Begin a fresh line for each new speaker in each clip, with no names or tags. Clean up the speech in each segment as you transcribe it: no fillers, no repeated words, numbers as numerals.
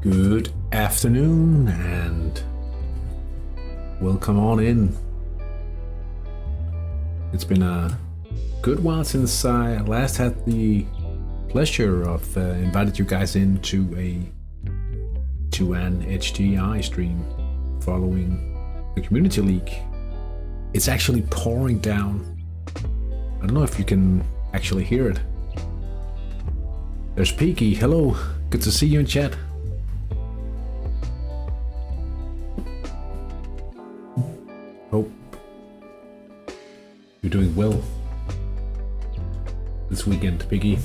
Good afternoon and welcome on in. It's been a good while since I last had the pleasure of inviting you guys into an HTI stream following the Community League. It's actually pouring down. I don't know if you can actually hear it. There's Peaky. Hello, good to see you in chat. Hope you're doing well this weekend, Piggy.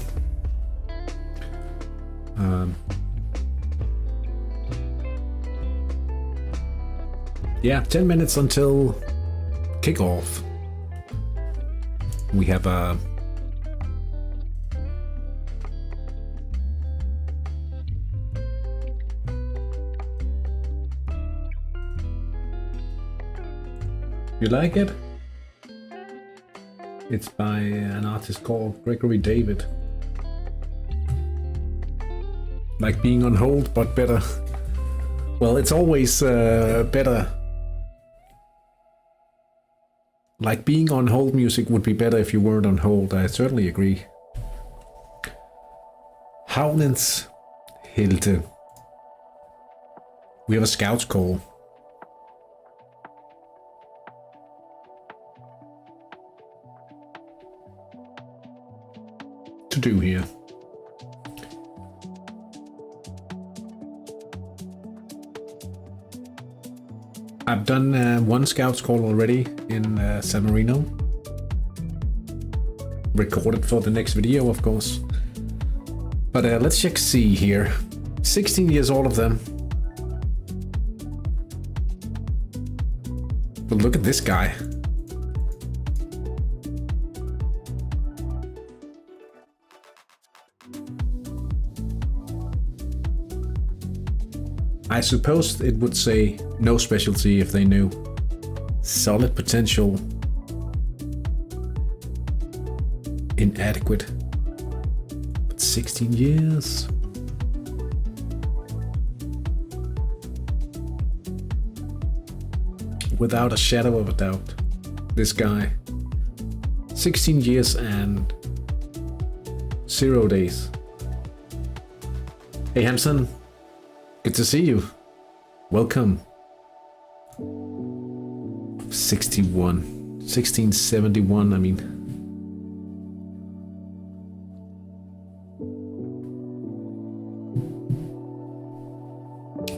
Yeah, 10 minutes until kickoff. We have a You like it? It's by an artist called Gregory David. Like being on hold, but better. Well, it's always better. Like being on hold music would be better if you weren't on hold. I certainly agree. Havnens Helte. We have a scout's call. To do here. I've done one scouts call already in San Marino. Recorded for the next video, of course. But let's check see here. 16 years all of them. But look at this guy. I suppose it would say no specialty if they knew. Solid potential. Inadequate. But 16 years. Without a shadow of a doubt. This guy. 16 years and 0 days. Hey Hansen. Good to see you. Welcome. 1671, I mean.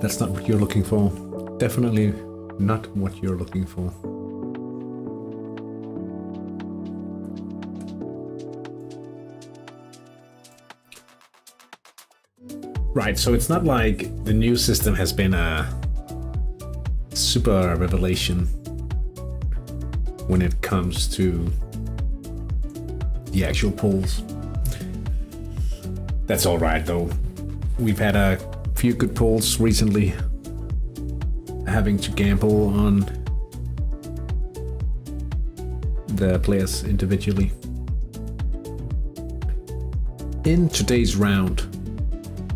That's not what you're looking for. Definitely not what you're looking for. Right, so it's not like the new system has been a super revelation when it comes to the actual polls. That's all right though. We've had a few good polls recently, having to gamble on the players individually. In today's round,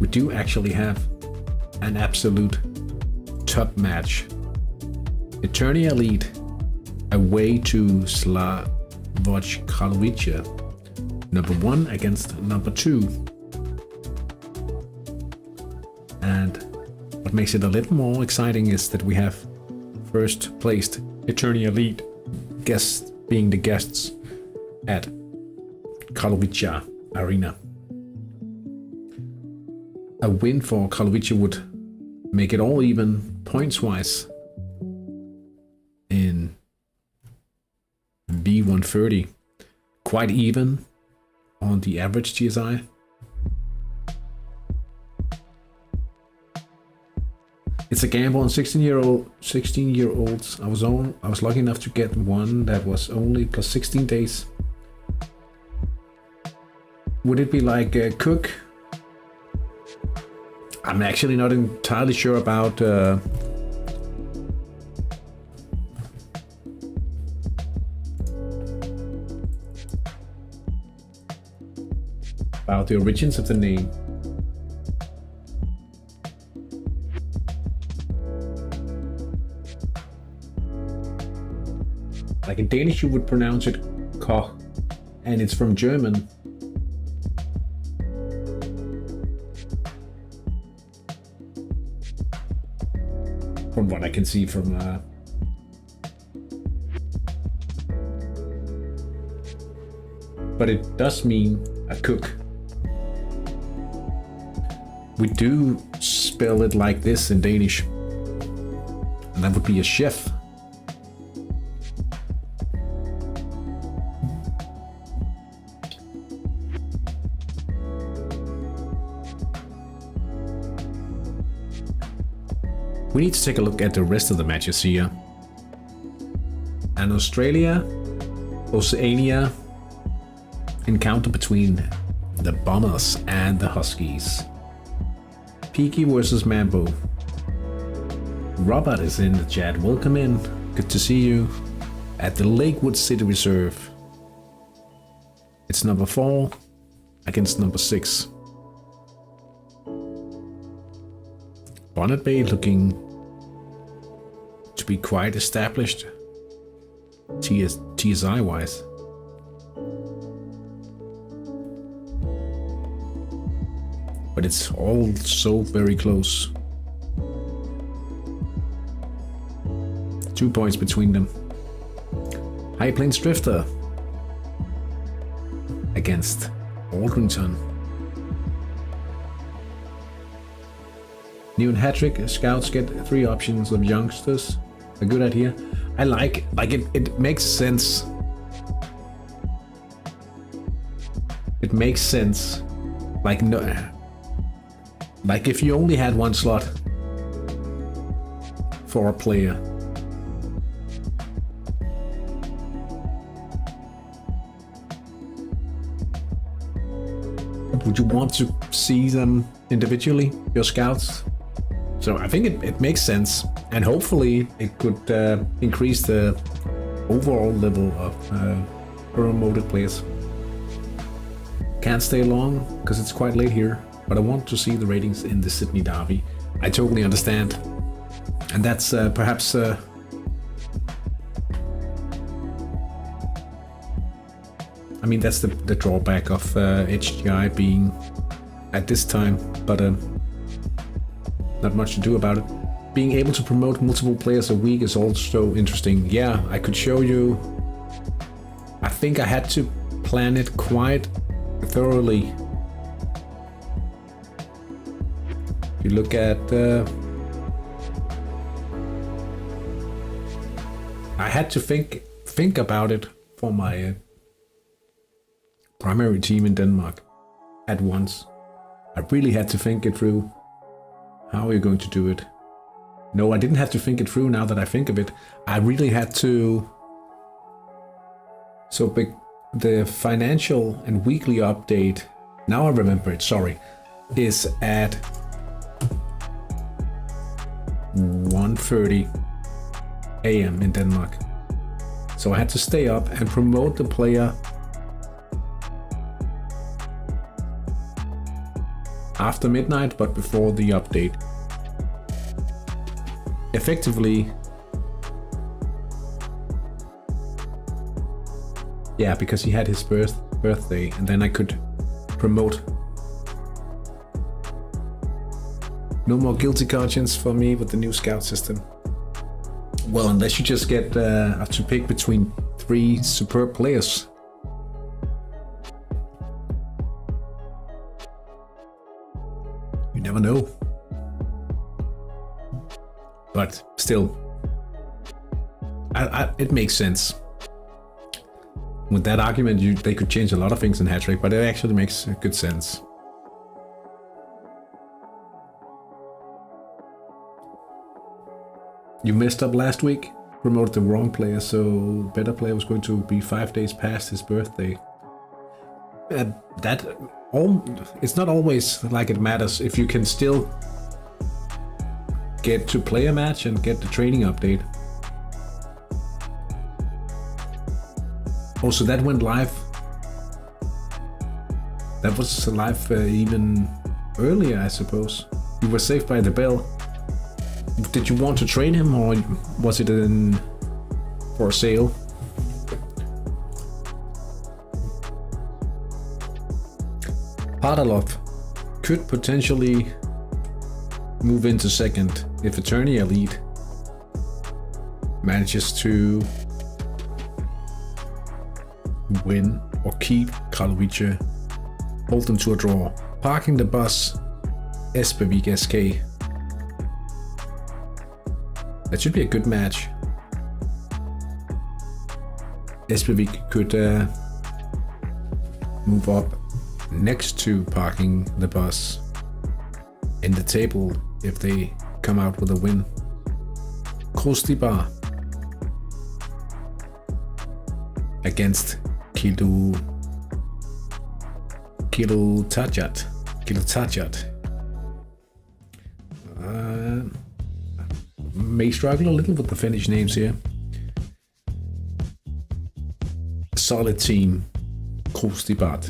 we do actually have an absolute top match. Eternia Elite away to Slavoj Karlovice, number 1 against number 2. And what makes it a little more exciting is that we have first placed Eternia Elite guests being the guests at Karlovice Arena. A win for Karlovice would make it all even points-wise in V.130. Quite even on the average TSI. It's a gamble on 16-year-olds. I was lucky enough to get one that was only plus 16 days. Would it be like Cook? I'm actually not entirely sure about the origins of the name. Like in Danish you would pronounce it Koch, and it's from German. From what I can see from but it does mean a cook. We do spell it like this in Danish, and that would be a chef. We need to take a look at the rest of the matches here. An Australia-Oceania encounter between the Bombers and the Huskies. Peaky versus Mambo. Robert is in the chat. Welcome in. Good to see you at the Lakewood City Reserve. It's number 4 against number 6. Bonnet Bay looking to be quite established TSI wise. But it's all so very close. 2 points between them. High Plains Drifter against Aldrington. New and Hattrick Scouts get 3 options of youngsters. A good idea. I like it makes sense. It makes sense. Like if you only had 1 slot for a player. Would you want to see them individually, your scouts? So I think it makes sense, and hopefully it could increase the overall level of promoted players. Can't stay long because it's quite late here, but I want to see the ratings in the Sydney Derby. I totally understand, and that's perhaps I mean that's the drawback of HTI being at this time, but not much to do about it. Being able to promote multiple players a week is also interesting. Yeah, I could show you. I think I had to plan it quite thoroughly. If you look at I had to think about it for my primary team in Denmark at once. I really had to think it through. How are you going to do it? No, I didn't have to think it through. Now that I think of it, I really had to. So the financial and weekly update, now I remember it, sorry, is at 1:30 a.m. in Denmark. So I had to stay up and promote the player after midnight, but before the update. Effectively, yeah, because he had his birthday, and then I could promote. No more guilty conscience for me with the new scout system. Well, unless you just get have to pick between 3 superb players. You never know. But still, it makes sense. With that argument, they could change a lot of things in Hattrick, but it actually makes good sense. You messed up last week, promoted the wrong player, so better player was going to be 5 days past his birthday. It's not always like it matters if you can still get to play a match and get the training update. Oh, so that went live. That was live even earlier, I suppose. You were saved by the bell. Did you want to train him, or was it for sale? Padalov could potentially move into second if HTI League manages to win or keep Karlovice, hold them to a draw. Parking the bus, Espevik SK. That should be a good match. Espevik could move up next to parking the bus in the table if they come out with a win. Kostibar against Kilo Tajat. May struggle a little with the Finnish names here. Solid team, Kostibar.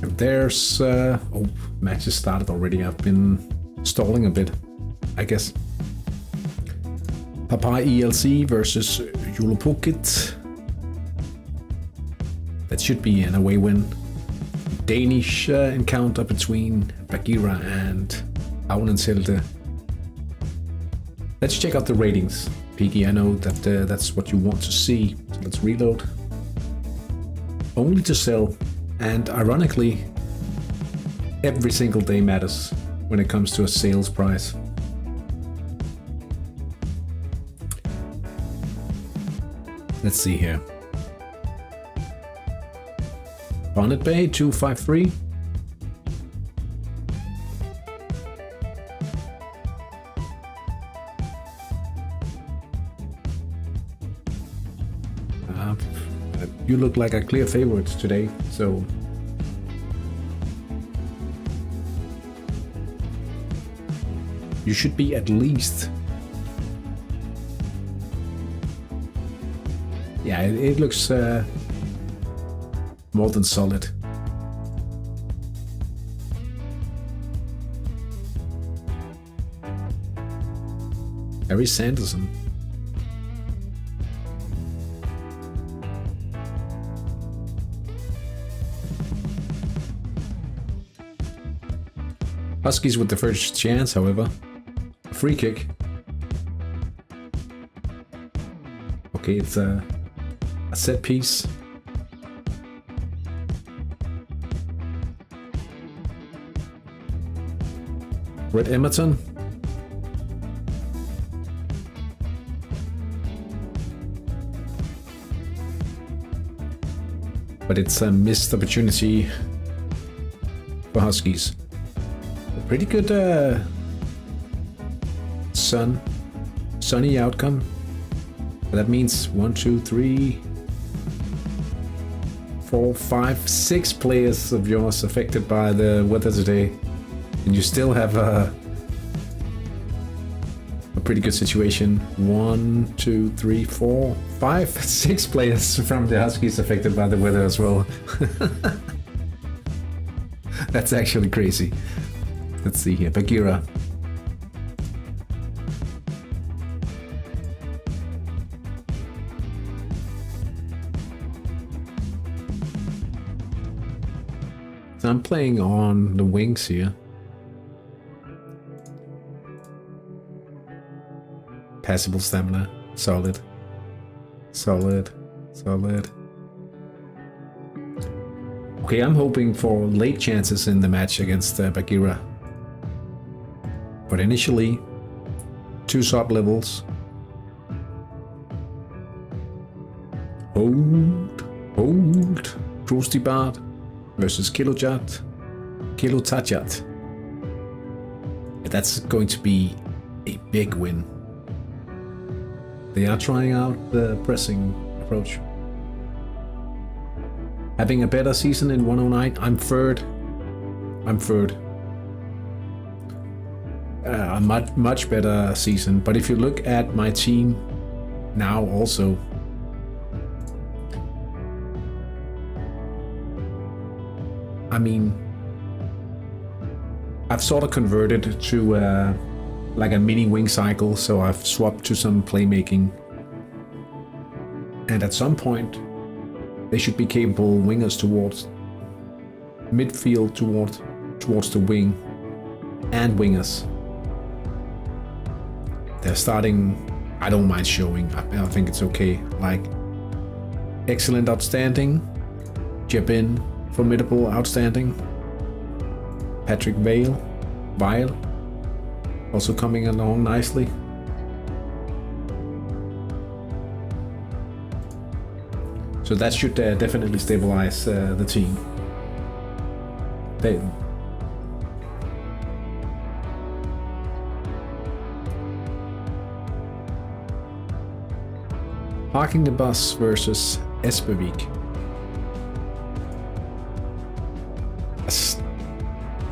And there's matches started already. I've been stalling a bit, I guess. Papai ELC versus Julopukit. That should be an away win. Danish encounter between Bagheera and Aunenselde. Let's check out the ratings. Piggy, I know that that's what you want to see. So let's reload. Only to sell, and ironically, every single day matters when it comes to a sales price. Let's see here. Bonnet Bay 253. You look like a clear favorite today, so you should be at least. Yeah, it looks more than solid. Harry Sanderson. Huskies with the first chance, however. A free kick. Okay, it's a set piece. Red Emerton. but it's a missed opportunity for Huskies. A pretty good sunny outcome. But that means 1, 2, 3, 4, 5, 6 players of yours affected by the weather today, and you still have a pretty good situation. 1, 2, 3, 4, 5, 6 players from the Huskies affected by the weather as well. That's actually crazy. Let's see here. Bagheera. So I'm playing on the wings here. Passable stamina. Solid. Solid. Solid. Okay, I'm hoping for late chances in the match against Bagheera. But initially, 2 sub levels. Hold. Krusty Bart versus Kilojat. Kilotajat. That's going to be a big win. They are trying out the pressing approach. Having a better season in 109, I'm third. A much better season. But if you look at my team now also, I mean, I've sort of converted to like a mini wing cycle, so I've swapped to some playmaking. And at some point, they should be capable wingers towards midfield, towards the wing, and wingers. They're starting, I don't mind showing, I think it's okay. Like, excellent, outstanding, Jabin, formidable, outstanding, Patrick Vale, also coming along nicely. So that should definitely stabilize the team. Parking the bus versus Espevik.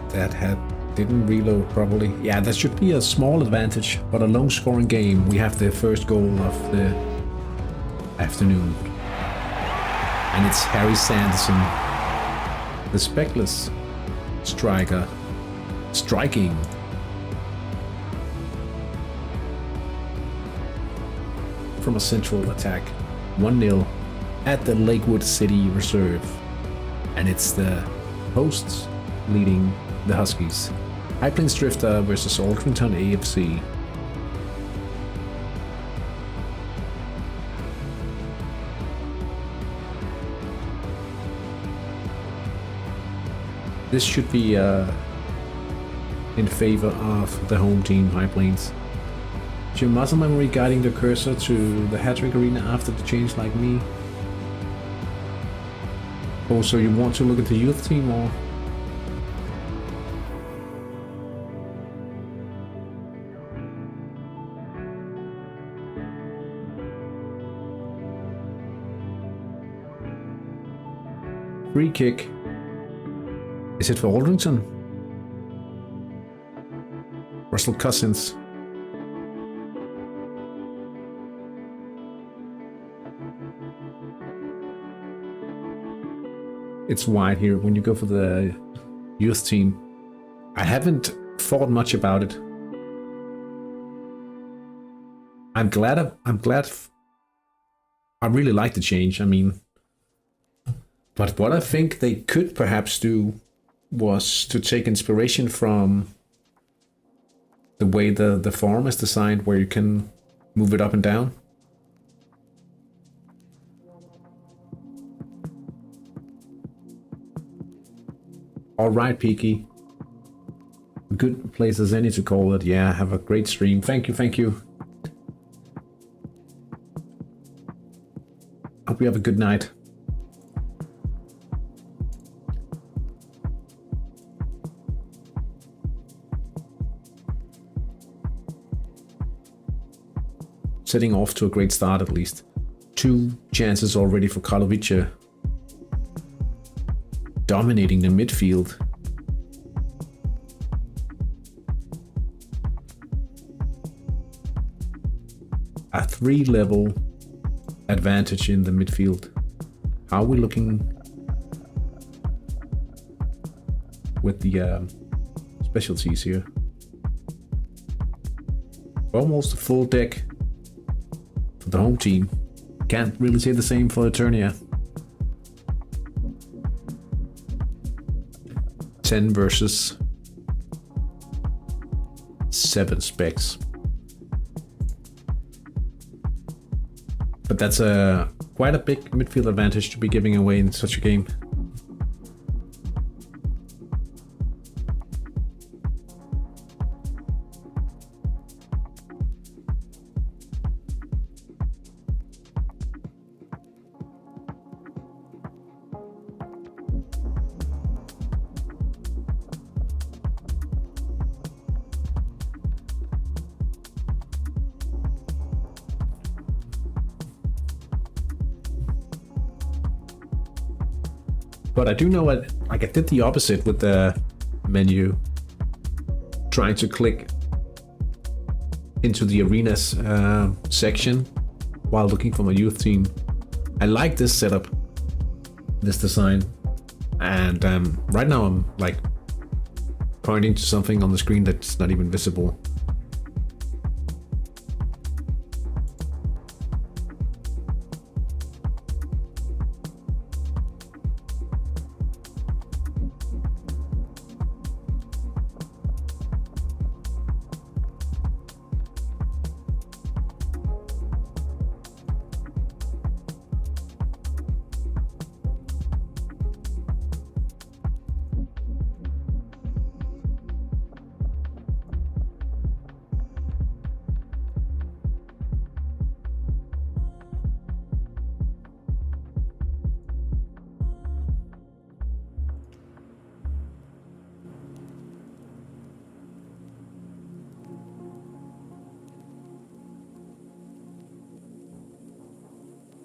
That didn't reload probably. Yeah, that should be a small advantage, but a low scoring game. We have the first goal of the afternoon. And it's Harry Sanderson, the speckless striker, striking. From a central attack, 1-0 at the Lakewood City Reserve. And it's the hosts leading the Huskies. High Plains Drifter versus Aldrington AFC. This should be in favor of the home team, High Plains. Is your muscle memory guiding the cursor to the Hattrick Arena after the change like me? Oh, so you want to look at the youth team or? Free kick. Is it for Aldrington? Russell Cousins. It's wide here when you go for the youth team. I haven't thought much about it. I'm glad. I really like the change. I mean, but what I think they could perhaps do was to take inspiration from the way the form is designed, where you can move it up and down. All right, Peaky. Good place as any to call it. Yeah, have a great stream. Thank you. Hope you have a good night. setting off to a great start at least. 2 chances already for Karlovic, dominating the midfield. A 3-level advantage in the midfield. How are we looking with the specialties here? Almost a full deck for the home team. Can't really say the same for Eternia. 10 versus 7 specs. But that's quite a big midfield advantage to be giving away in such a game. But I do know what, like I did the opposite with the menu, trying to click into the arenas section while looking for my youth team. I like this setup, this design, and right now I'm like pointing to something on the screen that's not even visible.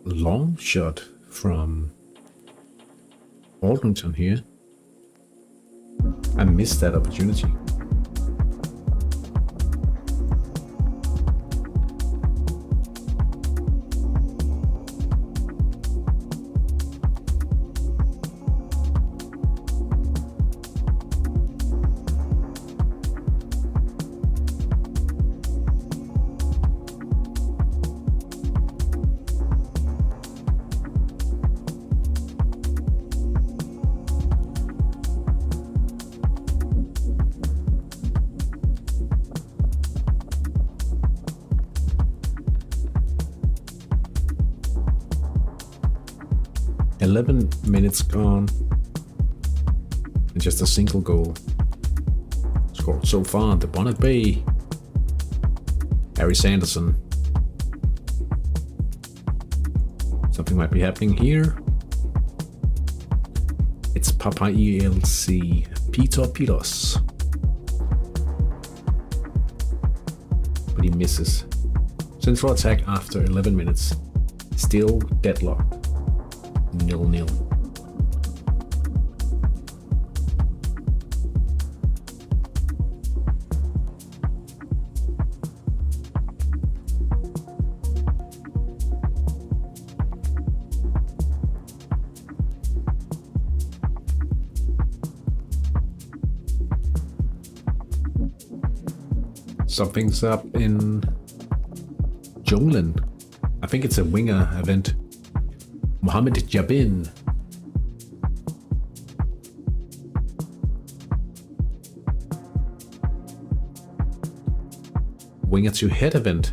Long shot from Aldrington here. I missed that opportunity. Minutes gone and just a single goal scored so far. The Bonnet Bay, Harry Sanderson. Something might be happening here. It's Papa ELC Peter Pilos, but he misses. Central attack after 11 minutes, still deadlocked. 0-0. Something's up in Jungland. I think it's a winger event. Mohammed Jabin. Winger to head event.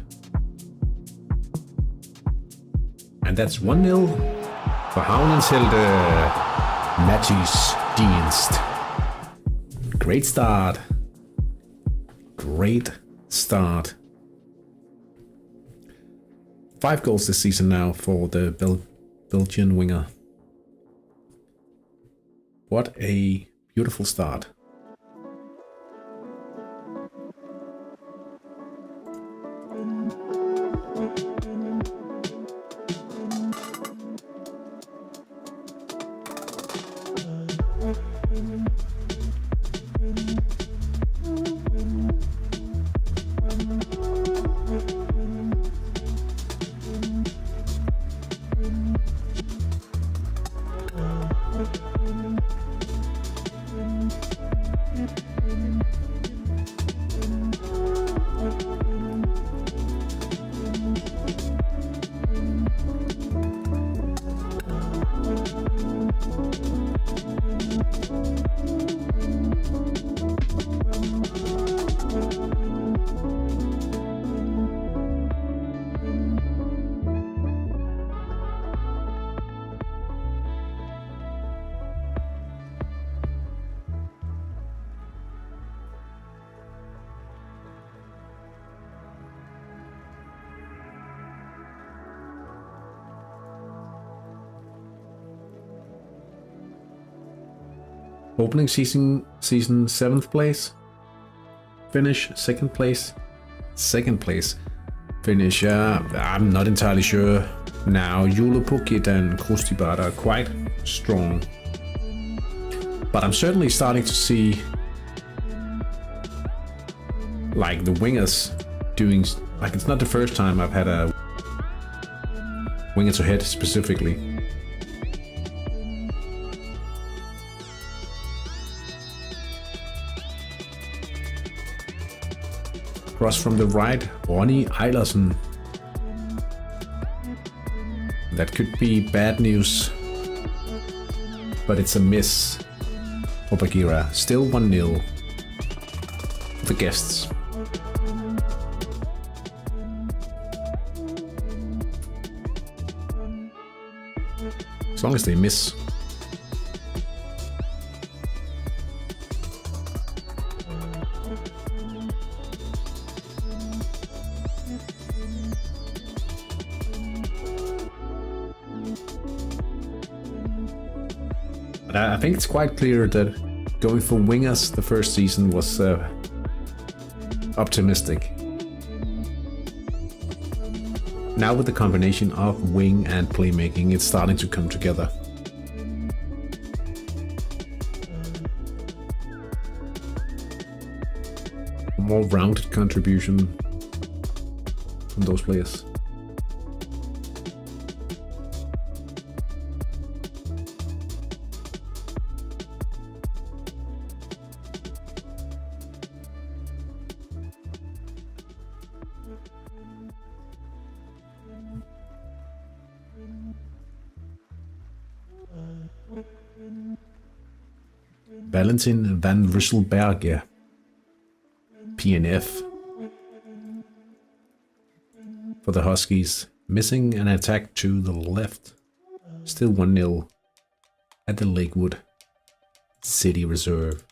And that's 1-0 for Havnenshelde Matthijs Dienst. Great start. Great start. 5 goals this season now for the Belgian winger. What a beautiful start. Opening season 7th place. Finish 2nd place. 2nd place. Finish, I'm not entirely sure. Now, Julapukit and Krustibad are quite strong. But I'm certainly starting to see like the wingers doing, like it's not the first time I've had a winger to head specifically. Cross from the right, Ronny Eilersen. That could be bad news, but it's a miss for Bagheera. Still 1-0 for the guests. As long as they miss. But I think it's quite clear that going for wingers the first season was optimistic. Now with the combination of wing and playmaking, it's starting to come together. A more rounded contribution from those players. Valentin van Rysselberg, PNF. For the Huskies, missing an attack to the left. Still 1-0 at the Lakewood City Reserve.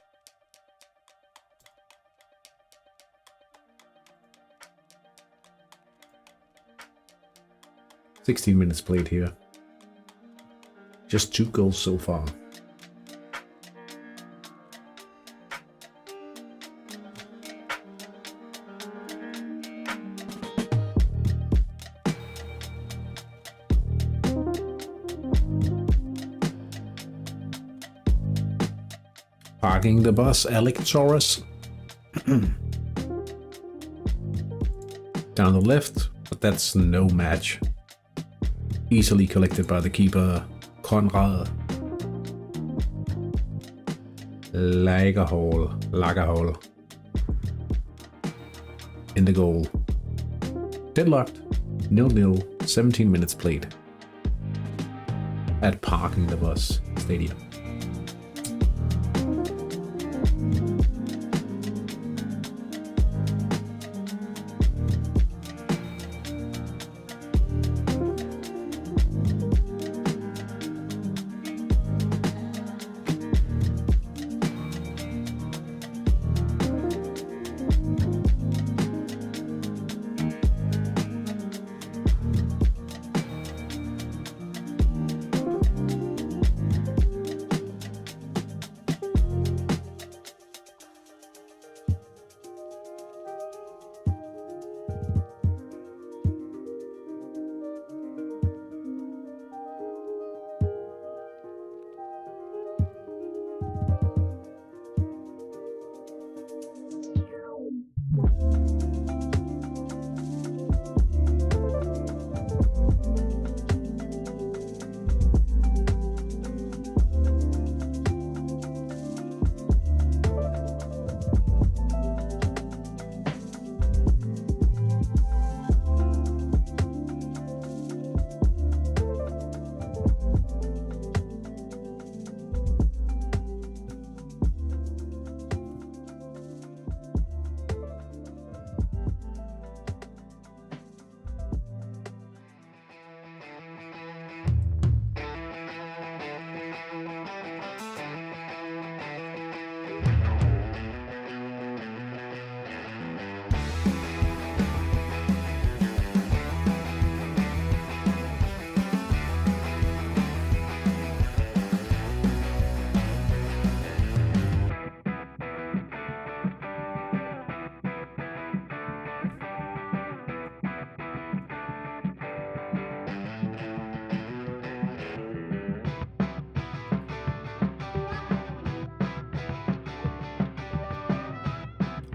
"16 minutes played here. Just 2 goals so far." Parking the bus, Alec Torres. Down the left, but that's no match. Easily collected by the keeper, Conrad Lagerhall. In the goal. Deadlocked, 0-0, 17 minutes played at Parking the Bus Stadium.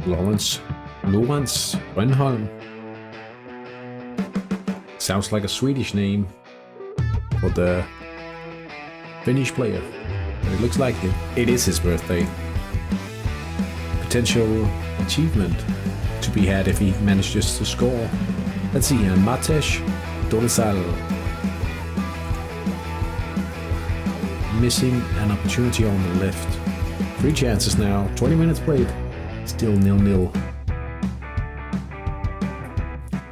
Lawrence Rönnholm. Sounds like a Swedish name for the Finnish player. But it looks like it is his birthday. Potential achievement to be had if he manages to score. Let's see here, Matej Dorisal. Missing an opportunity on the left. 3 chances now, 20 minutes played. Still 0-0.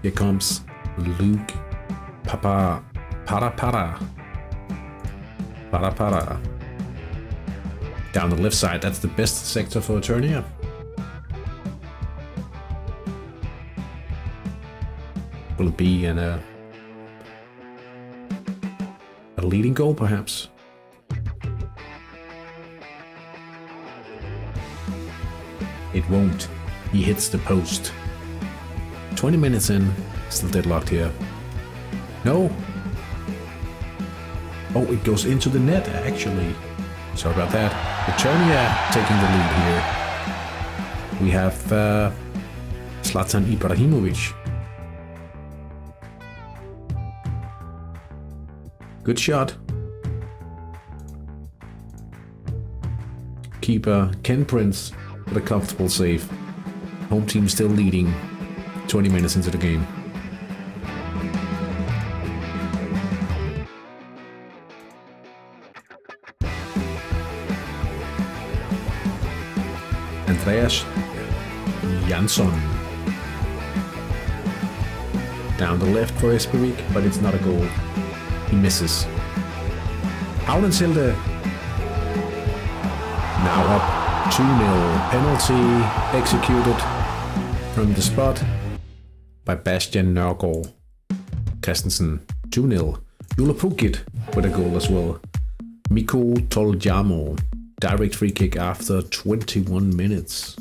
Here comes Luke Para. Down the left side, that's the best sector for a turnier. Will it be in a leading goal, perhaps? It won't. He hits the post. 20 minutes in, still deadlocked here. No. Oh, it goes into the net, actually. Sorry about that. Eternia taking the lead here. We have Zlatan Ibrahimovic. Good shot. Keeper Ken Prince with a comfortable save. Home team still leading 20 minutes into the game. Andreas Jansson. Down the left for Espervik, but it's not a goal. He misses. Aulenselde. Now up 2-0. Penalty executed from the spot by Bastian Nørgaard Christensen. 2-0. Jule Pukit with a goal as well. Mikko Toljamo. Direct free kick after 21 minutes.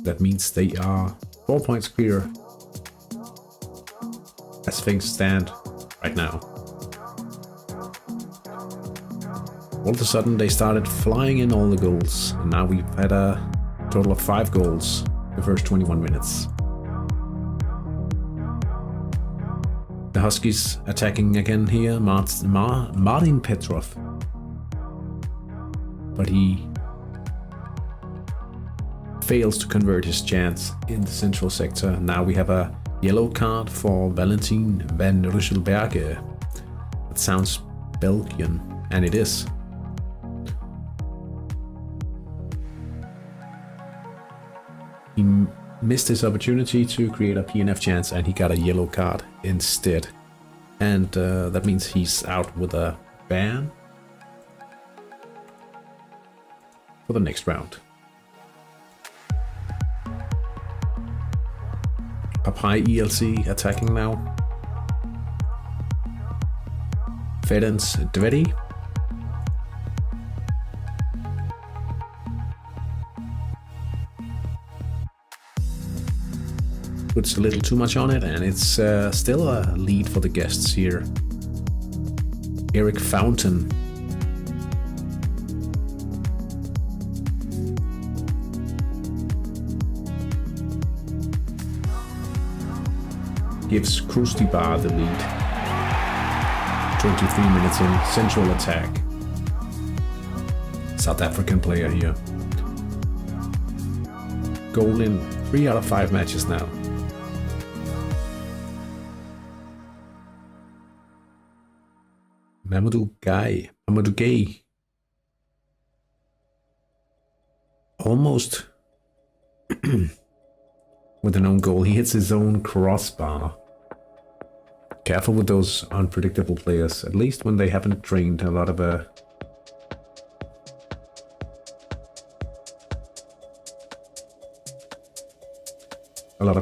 That means they are 4 points clear as things stand right now. All of a sudden they started flying in all the goals, and now we've had a total of 5 goals the first 21 minutes. The Huskies attacking again here, Martin Petrov. But he fails to convert his chance in the central sector. Now we have a yellow card for Valentin van Rysselberghe. That sounds Belgian, and it is. He missed his opportunity to create a PNF chance, and he got a yellow card instead. And that means he's out with a ban for the next round. Up high ELC attacking now. V.130. Puts a little too much on it, and it's still a lead for the guests here. Eric Fountain. Gives Krustibar the lead. 23 minutes in, central attack. South African player here. Goal in 3 out of 5 matches now. Mamadou Gay. Almost with an own goal. He hits his own crossbar. Careful with those unpredictable players, at least when they haven't trained a lot of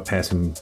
passing.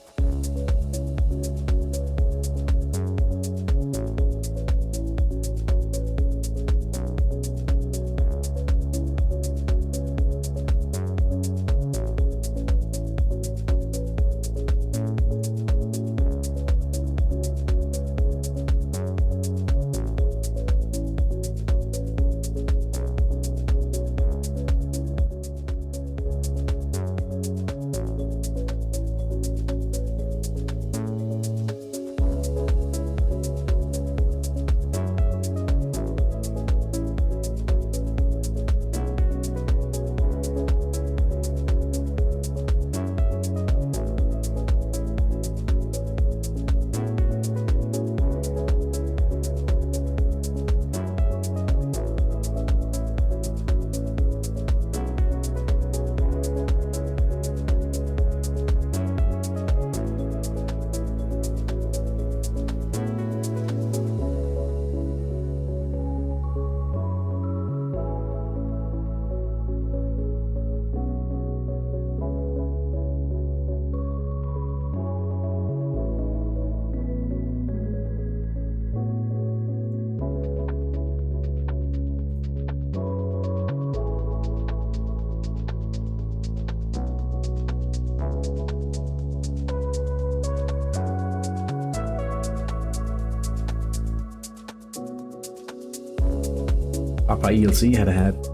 Papa ELC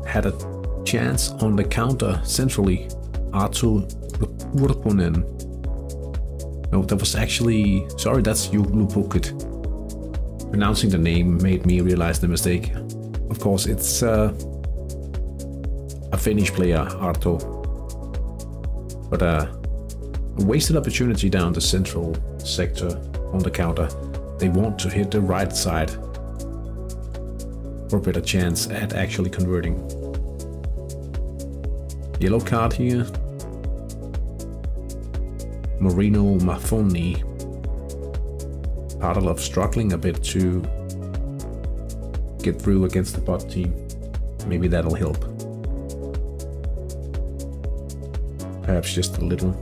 had a chance on the counter centrally. Arto Urponen. No, that was actually... Sorry, that's Lupukit. Pronouncing the name made me realize the mistake. Of course, it's a Finnish player, Arto. But a wasted opportunity down the central sector on the counter. They want to hit the right side for a better chance at actually converting. Yellow card here. Marino Maffoni. Padalov struggling a bit to get through against the bot team. Maybe that'll help. Perhaps just a little.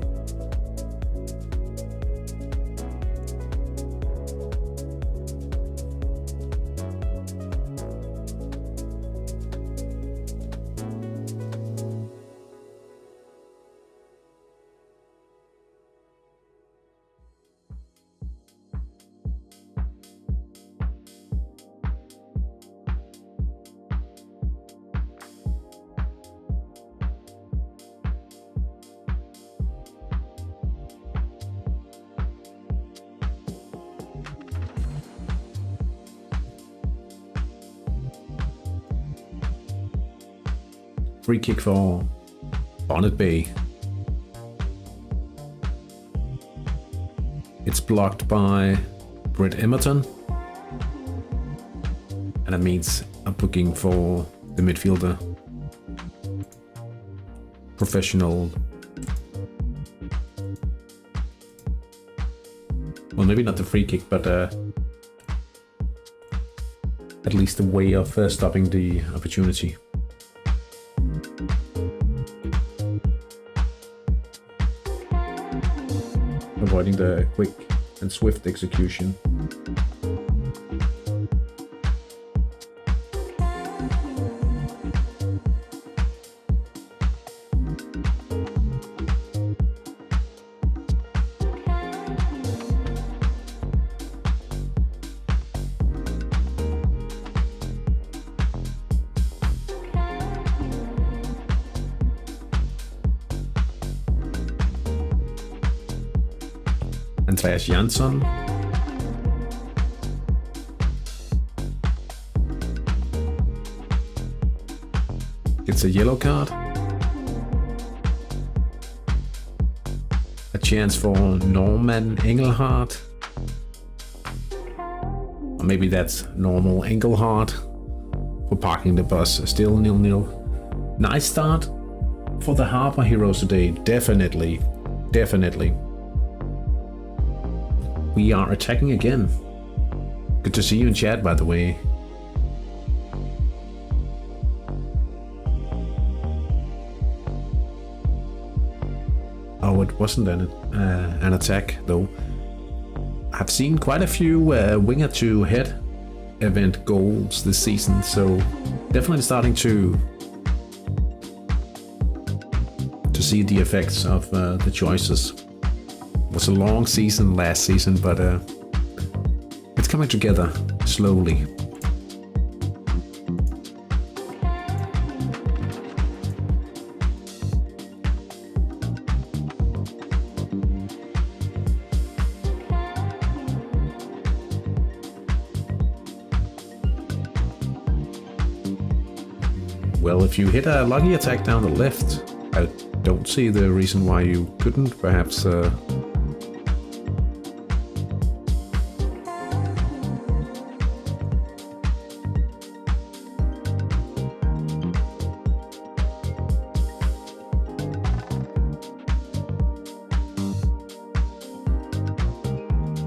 Free kick for Bonnet Bay. It's blocked by Brett Emerton. And that means a booking for the midfielder. Professional. Well, maybe not the free kick, but at least a way of stopping the opportunity. Avoiding the quick and swift execution. Andreas Jansson. Gets a yellow card. A chance for Norman Engelhardt. Or maybe that's normal Engelhardt for parking the bus. Still 0-0. Nice start for the Harbour Heroes today. Definitely. Definitely. We are attacking again. Good to see you in chat, by the way. Oh, it wasn't an attack, though. I've seen quite a few winger to head event goals this season, so definitely starting to see the effects of the choices. It was a long season last season, but it's coming together slowly. Well, if you hit a lucky attack down the left, I don't see the reason why you couldn't. Perhaps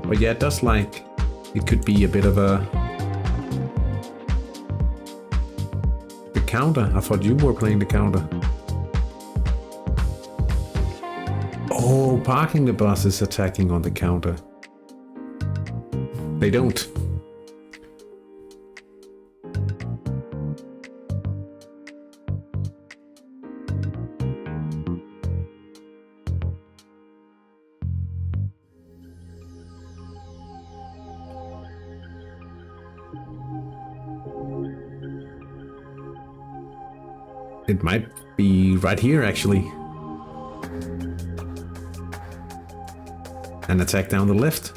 but yeah, it does like it could be a bit of the counter. I thought you were playing the counter. Oh, parking the bus is attacking on the counter. They don't. It might be right here, actually. An attack down the left.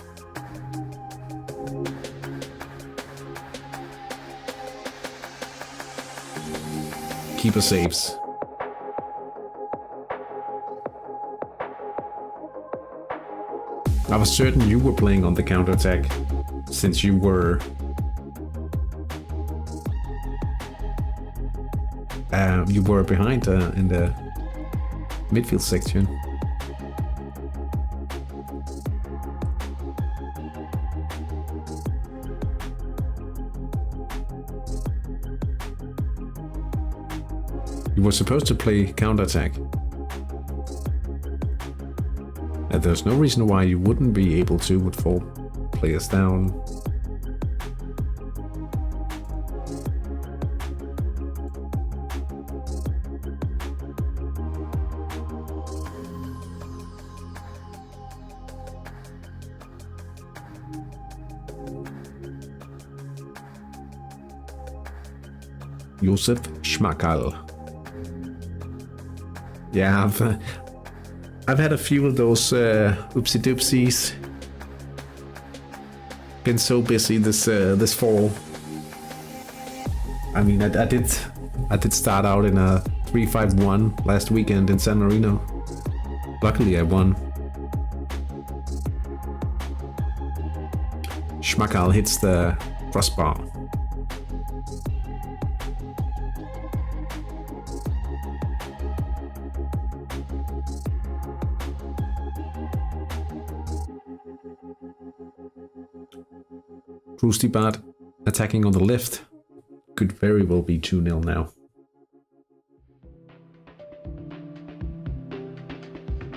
Keeper saves. I was certain you were playing on the counter-attack, since you were behind in the midfield section. You were supposed to play counter-attack. And there's no reason why you wouldn't be able to with 4 players down. Josef Schmackerl. Yeah, I've had a few of those oopsie doopsies. Been so busy this fall. I mean, I did start out in a 3-5-1 last weekend in San Marino. Luckily, I won. Schmackerl hits the crossbar. Rustibad attacking on the left. Could very well be 2-0 now.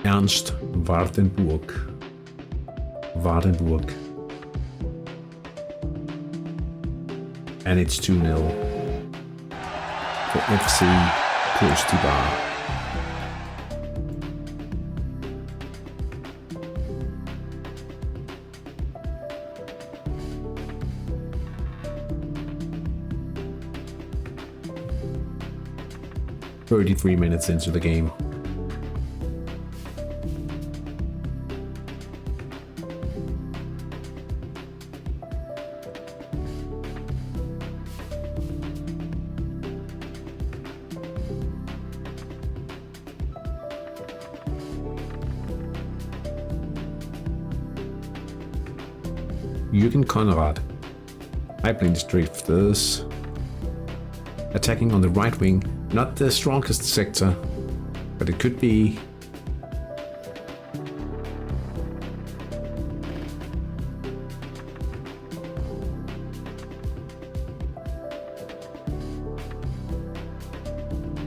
Ernst Wartenburg. And it's 2-0 for FC Rustibad. "33 minutes into the game. Jürgen Konrad, Halblinks drifters, attacking on the right wing. Not the strongest sector, but it could be.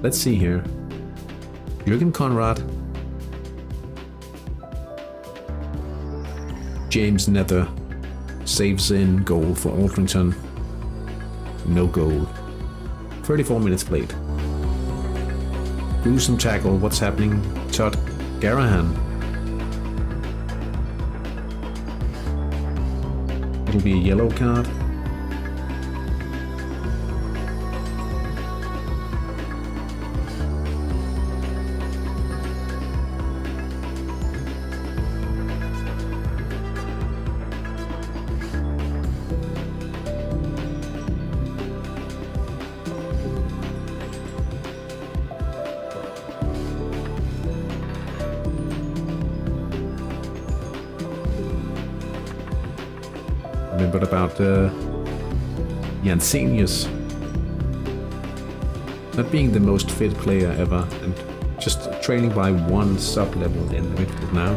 Let's see here. Jürgen Konrad. James Nether saves in goal for Aldrington. No goal. 34 minutes played. Gruesome tackle. What's happening? Todd Garahan. It'll be a yellow card. Remembered about Jansenius not being the most fit player ever and just trailing by 1 sub-level in the midfield now.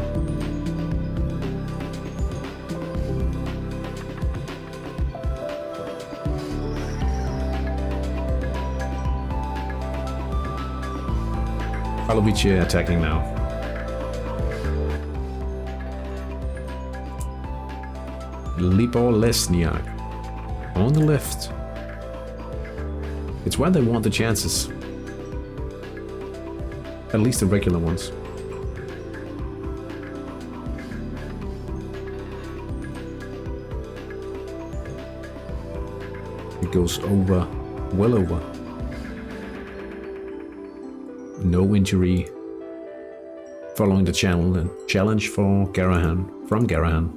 Pavlovic attacking now. Libor Lesniak on the left. It's when they want the chances. At least the regular ones. It goes over, well over. No injury following the challenge for Garahan, from Garahan.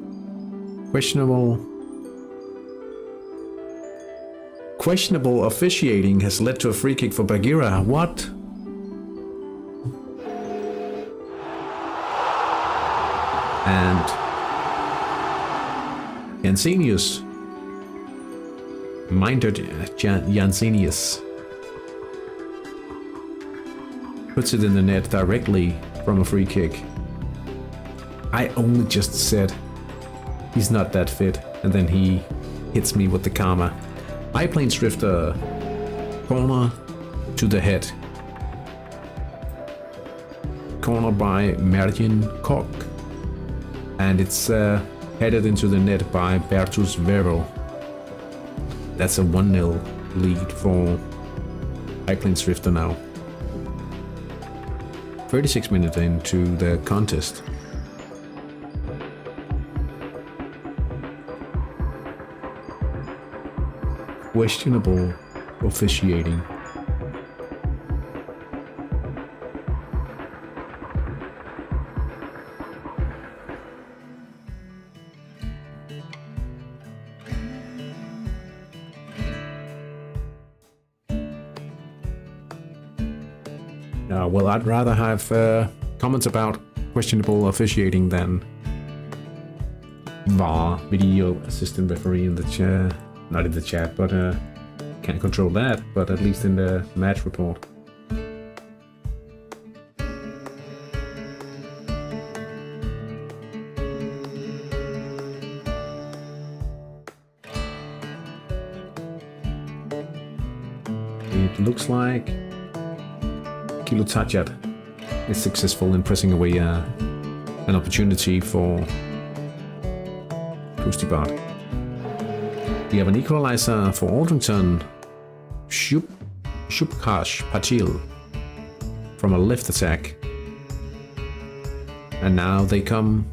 Questionable officiating has led to a free kick for Bagheera. What? And Jansenius. Minded Jansenius puts it in the net directly from a free kick. I only just said he's not that fit, and then he hits me with the karma. Biplane Drifter, corner to the head. Corner by Merlin Koch. And it's headed into the net by Bertus Vero. That's a 1-0 lead for Biplane Drifter now. 36 minutes into the contest. Questionable officiating. Well, I'd rather have comments about questionable officiating than VAR, video assistant referee, in the chat. Not in the chat, but can't control that, but at least in the match report. It looks like Kilo Tajat is successful in pressing away an opportunity for Pustibat. We have an equalizer for Aldrington. Shubhash Patil from a left attack. And now they come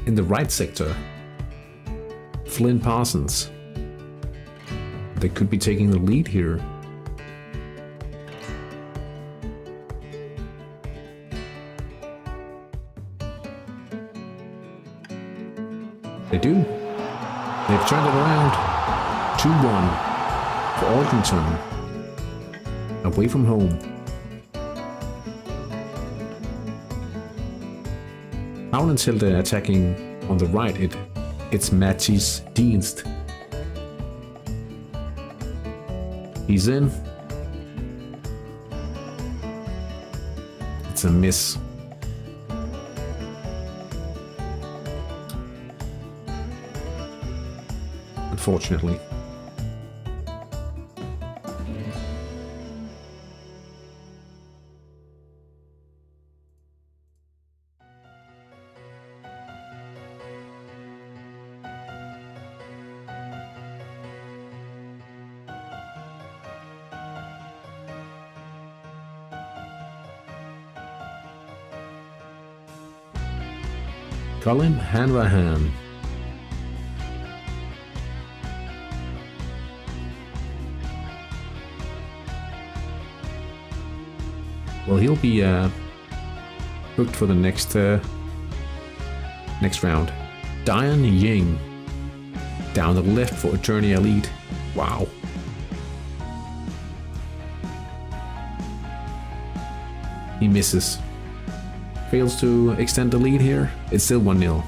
in the right sector. Flynn Parsons. They could be taking the lead here. They do. They've turned it around. 2-1 for Aldrington. Away from home. Aulenstilde attacking on the right. It's Matthijs Dienst. He's in. It's a miss. Unfortunately. Colin Hanrahan. Well, he'll be booked for the next round. Dian Ying down the left for Attorney Elite. Wow. He misses. Fails to extend the lead here. It's still 1-0.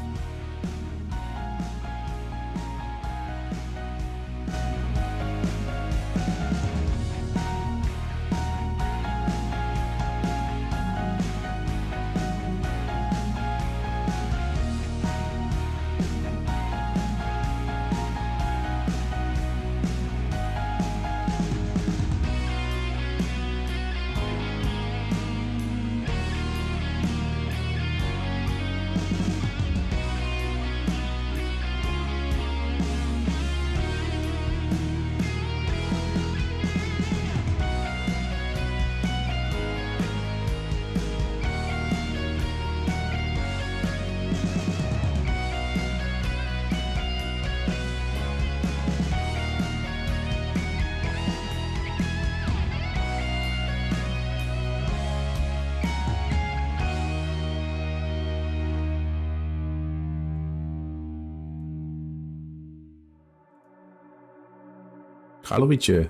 Karlovic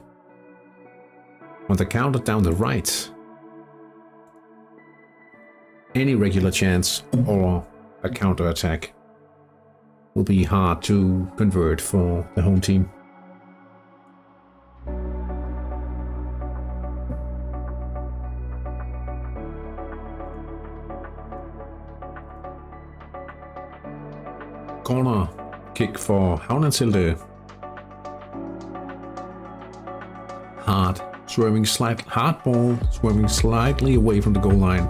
on the counter down the right. Any regular chance or a counter attack will be hard to convert for the home team. Corner kick for Havnandselde. Hard ball swerving slightly away from the goal line.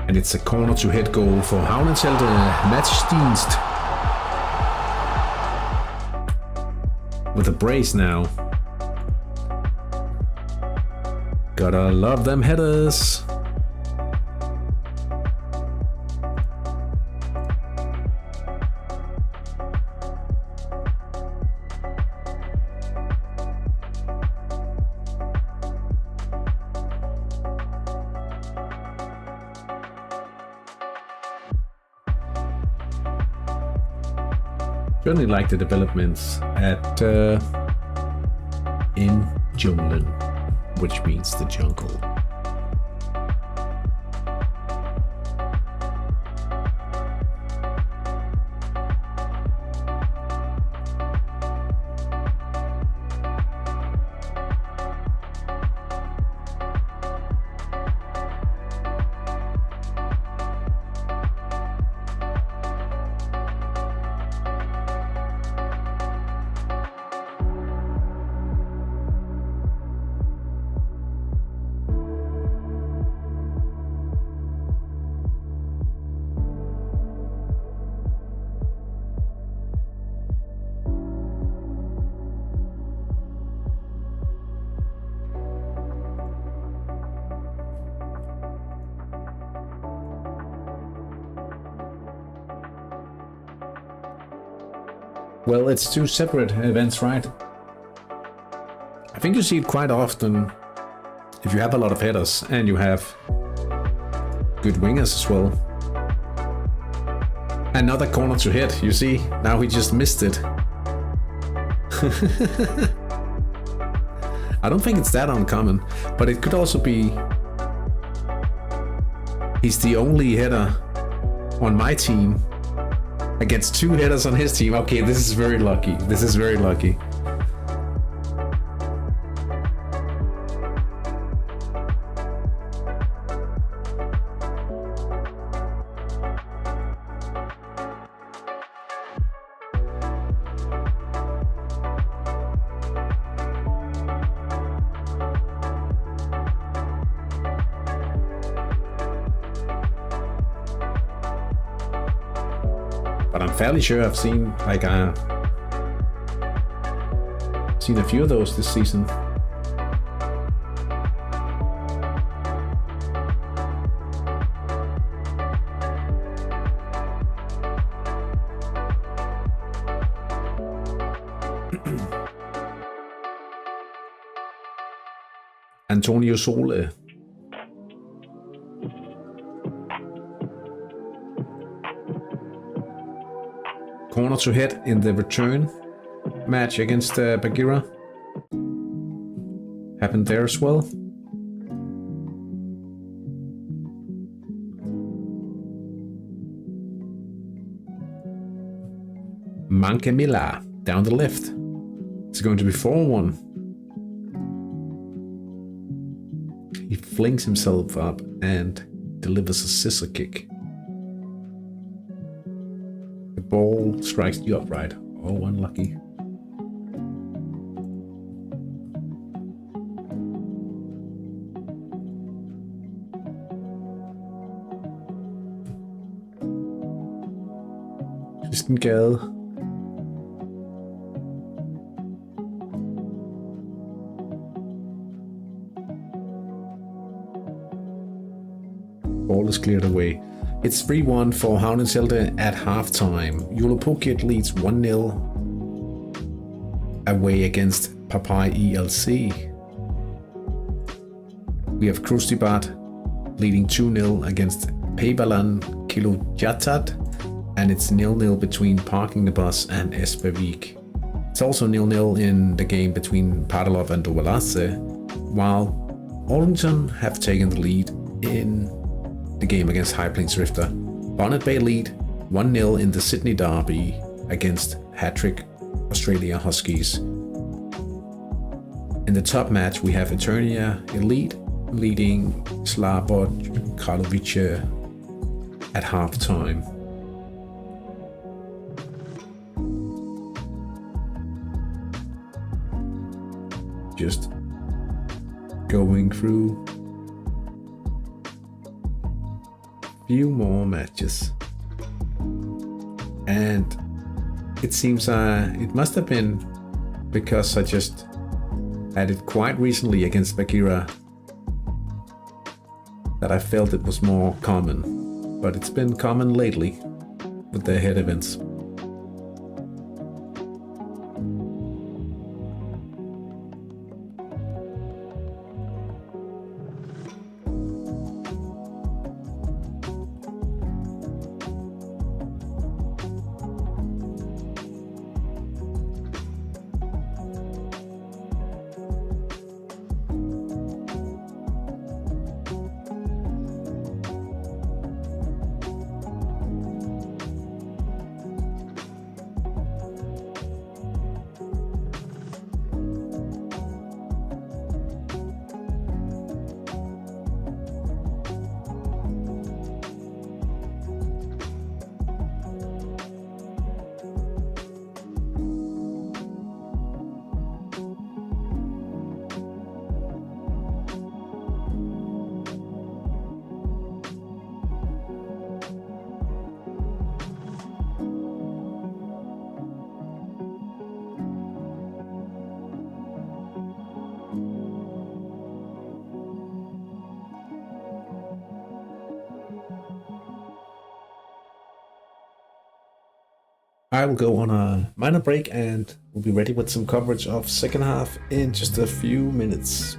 And it's a corner to head goal for Havnandselde. Matchdienst with a brace now. Gotta love them headers. Certainly like the developments at in Junglen, which means the jungle. Well, it's two separate events, right? I think you see it quite often if you have a lot of headers and you have good wingers as well. Another corner to hit, you see? Now he just missed it. I don't think it's that uncommon, but it could also be he's the only header on my team against two headers on his team. Okay, this is very lucky. This is very lucky. But I'm fairly sure I've seen seen a few of those this season. Antonio Sole. Corner to hit in the return match against Bagheera. Happened there as well. Mankemila down the left. It's going to be 4-1. He flings himself up and delivers a scissor kick. The ball strikes the upright. Oh, unlucky. Gade. Ball is cleared away. It's 3-1 for Havnandselde at halftime. Jolopokit leads 1-0 away against Papai ELC. We have Krustibat leading 2-0 against Peibalan Kilojatat, and it's 0-0 between Parking the Bus and Espervik. It's also 0-0 in the game between Padalov and Dovalace, while Orrington have taken the lead in the game against High Plains Rifter. Bonnet Bay lead 1-0 in the Sydney Derby against Hattrick Australia Huskies. In the top match, we have Eternia Elite leading Slabod Karlovice at halftime. Just going through a few more matches. And it seems it must have been because I just had it quite recently against Bagheera that I felt it was more common, but it's been common lately with the head events. I will go on a minor break and we'll be ready with some coverage of second half in just a few minutes.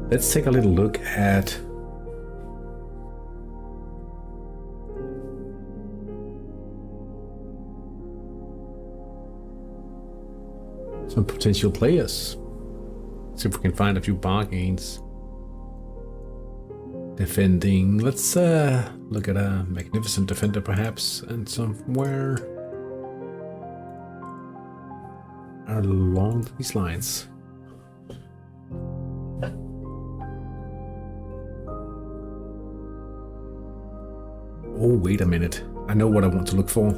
Let's take a little look at some potential players. See if we can find a few bargains. Defending. Let's look at a magnificent defender perhaps, and somewhere along these lines. Oh, wait a minute. I know what I want to look for.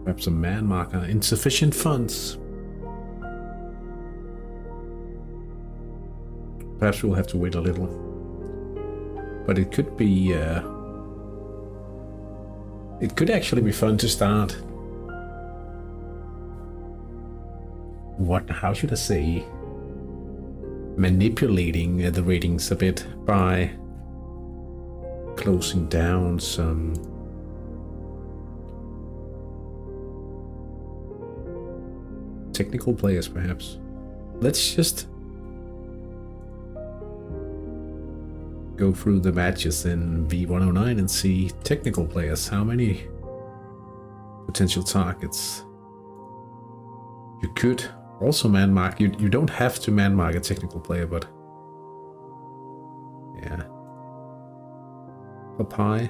Perhaps a man marker. Insufficient funds. Perhaps we'll have to wait a little. But it could be... it could actually be fun to start. How should I say? Manipulating the ratings a bit by closing down some technical players perhaps. Let's just go through the matches in V.109 and see technical players. How many potential targets you could also man mark. You don't have to man mark a technical player, but yeah. Up high.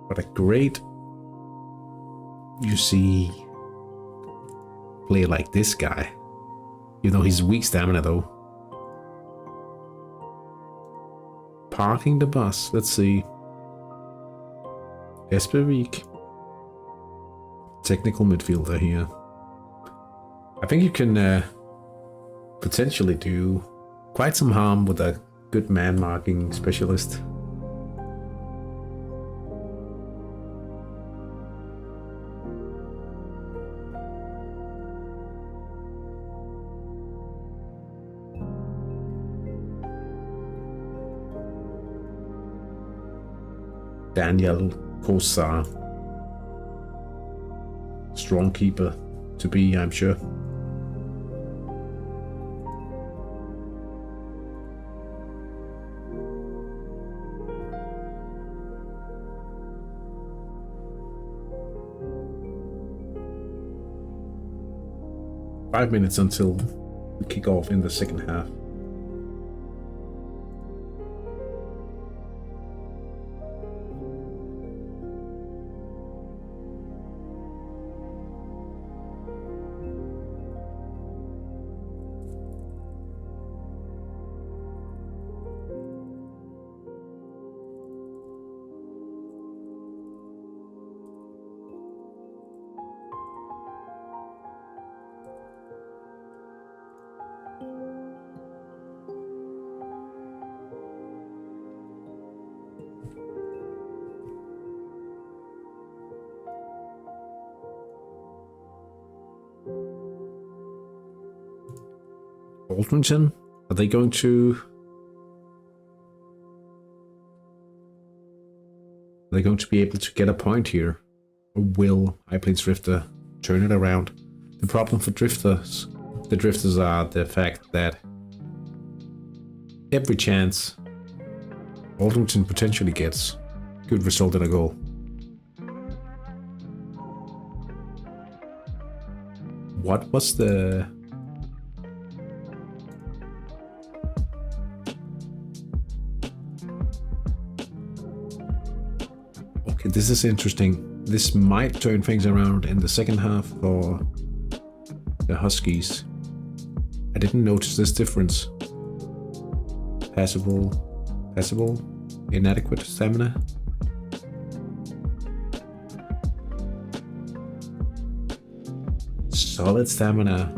What a great, you see, player like this guy. You know, he's weak stamina though. Parking the bus, let's see. Espervik. Technical midfielder here. I think you can potentially do quite some harm with a good man marking specialist. Daniel Kosar. Strong keeper to be, I'm sure. Five minutes until we kick off in the second half. Aldrington, are they going to be able to get a point here? Or will iPlane's Drifter turn it around? The problem for the drifters are the fact that every chance Aldrington potentially gets could result in a goal. What was the... Okay, this is interesting. This might turn things around in the second half for the Huskies. I didn't notice this difference. Passable, inadequate stamina. Solid stamina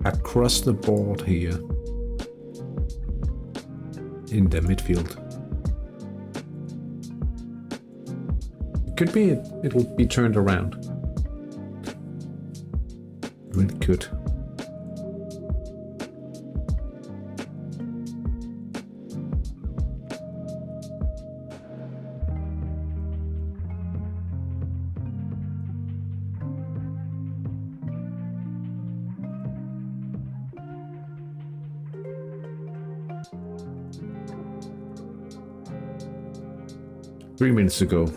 across the board here in the midfield. Could be it'll be turned around. Really could. 3 minutes ago.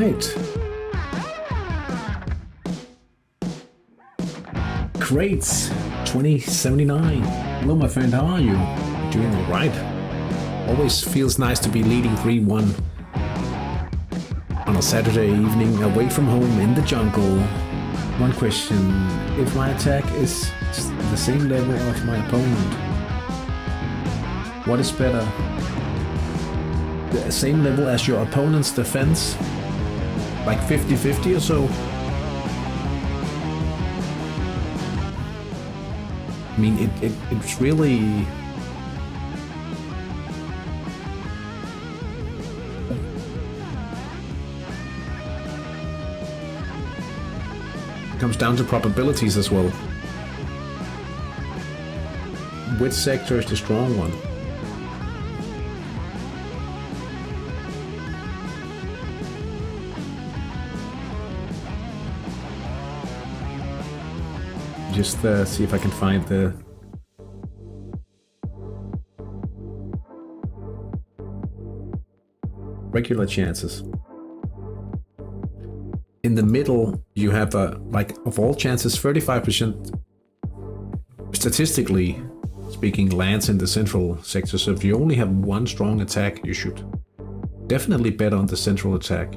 right. Great. 2079. Hello, my friend. How are you? Doing all right? Always feels nice to be leading 3-1 on a Saturday evening away from home in the jungle. One question. If my attack is the same level of my opponent, what is better? The same level as your opponent's defense? Like 50-50 or so? I mean, it's really... comes down to probabilities as well. Which sector is the strong one? Just see if I can find the regular chances. In the middle, you have like of all chances, 35% statistically speaking lands in the central sector. So if you only have one strong attack, you should definitely bet on the central attack.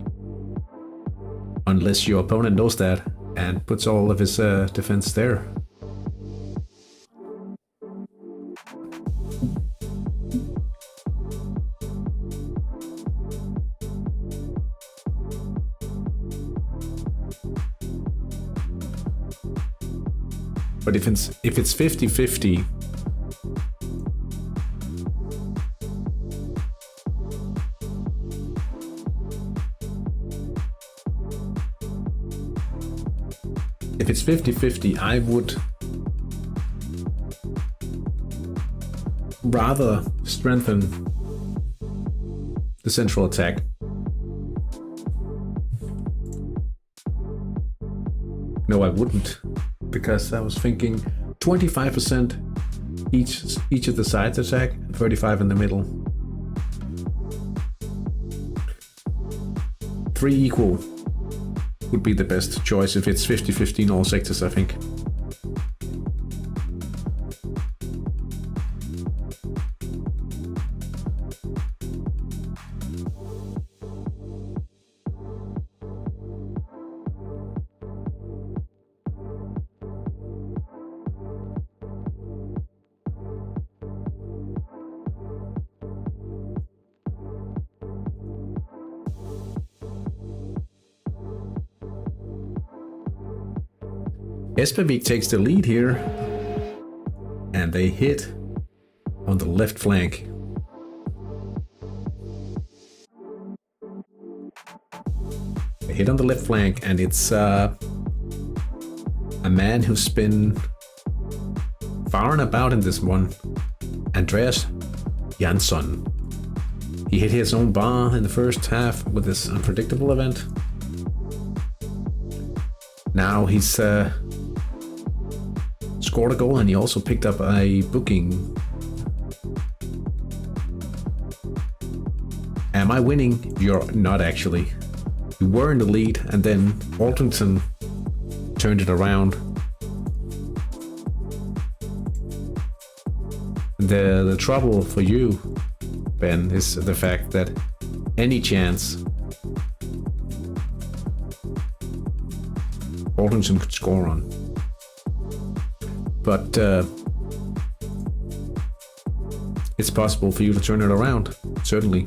Unless your opponent knows that and puts all of his defense there. But if it's 50-50, if it's 50-50, I would rather strengthen the central attack. No, I wouldn't, because I was thinking 25% each of the sides attack, 35 in the middle. 3 equal would be the best choice if it's 50-50 in all sectors, I think. Espavik takes the lead here, and they hit on the left flank. They hit on the left flank, and it's a man who's been far and about in this one, Andreas Jansson. He hit his own bar in the first half with this unpredictable event. Now he's scored a goal, and he also picked up a booking. Am I winning? You're not actually. You were in the lead, and then Altington turned it around. The trouble for you, Ben, is the fact that any chance Altington could score on. But it's possible for you to turn it around, certainly.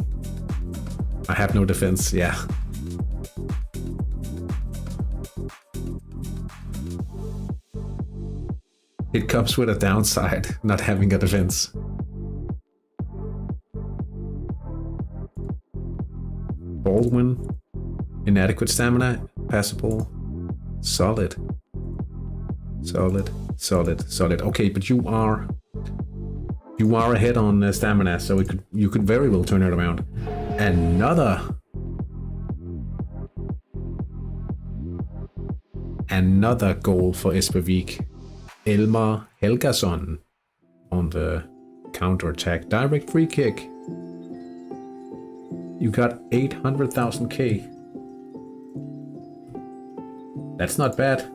I have no defense, yeah. It comes with a downside, not having a defense. Baldwin, inadequate stamina, passable, solid. Solid. Okay, but you are ahead on stamina, so you could very well turn it around. Another goal for Espavik. Elmar Helgason on the counter attack. Direct free kick. You got 800,000 K. That's not bad.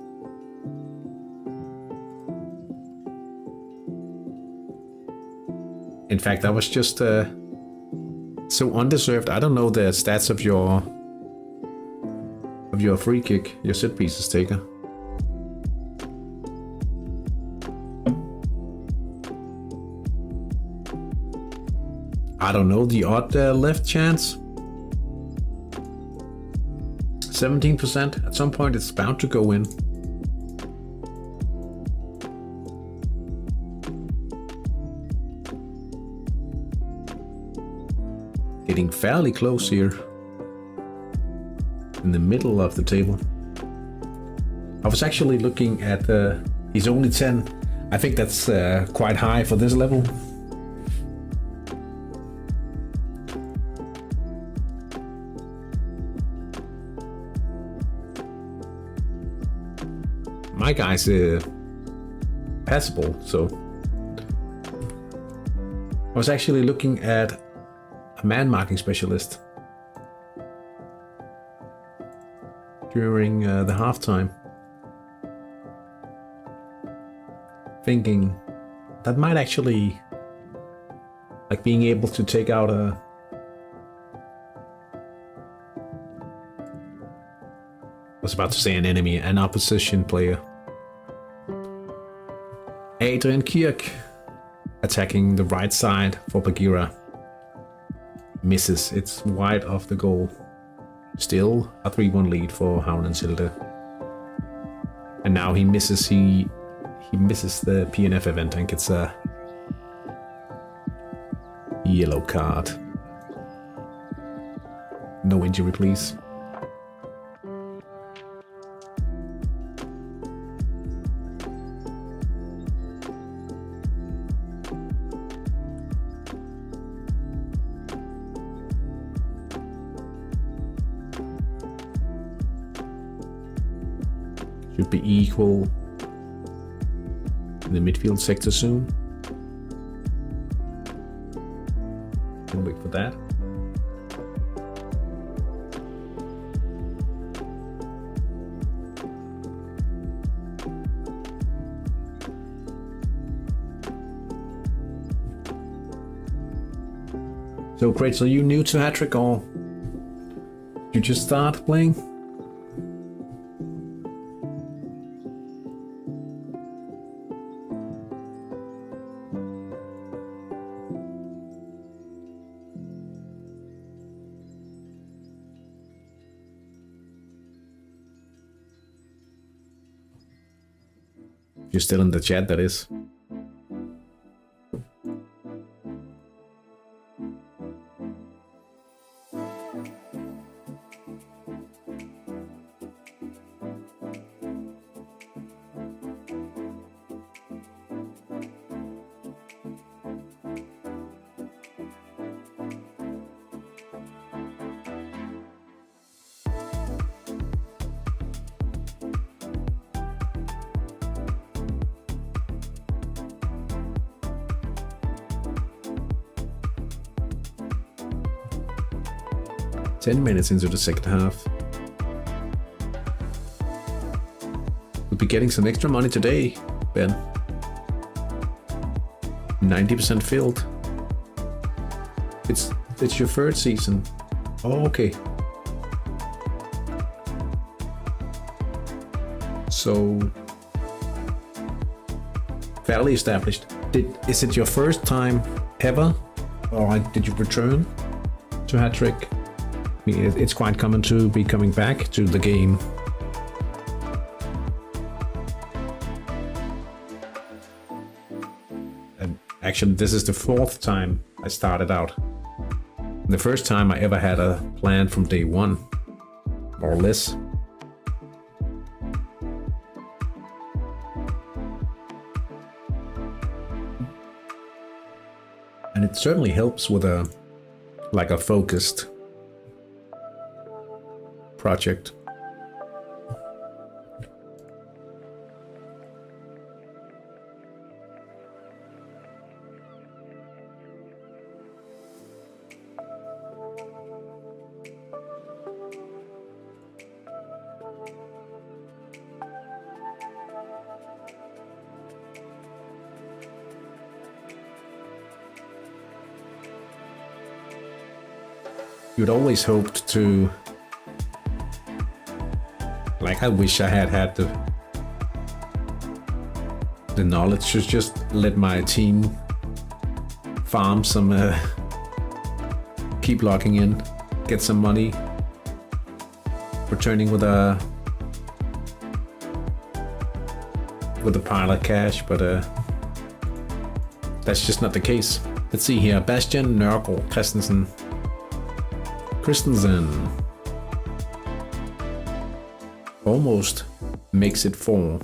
In fact, that was just so undeserved. I don't know the stats of your free kick, your set pieces taker. I don't know, the odd left chance. 17%. At some point it's bound to go in. Getting fairly close here. In the middle of the table. I was actually looking at he's only 10. I think that's quite high for this level. My guy's passable, so I was actually looking at a man marking specialist during the halftime, thinking that might actually, like, being able to take out was about to say an enemy, an opposition player. Adrian Kirk attacking the right side for Bagheera. Misses. It's wide off the goal. Still a 3-1 lead for Havnensilde. And now he misses. He misses the PNF event and gets a yellow card. No injury, please. Should be equal in the midfield sector soon. Can wait for that. So, great. So, you new to Hattrick, or you just start playing? You're still in the chat, that is. Ten minutes into the second half. We'll be getting some extra money today, Ben. 90% filled. It's your third season. Oh, okay. So fairly established. Is it your first time ever, or did you return to Hattrick? I mean, it's quite common to be coming back to the game. And actually, this is the fourth time I started out. The first time I ever had a plan from day one, more or less. And it certainly helps with a focused project. You'd always hoped to, I wish I had the knowledge to just let my team farm some, keep logging in, get some money, returning with a pile of cash, but that's just not the case. Let's see here. Bastian, Nørgaard, Christensen. Almost makes it 4.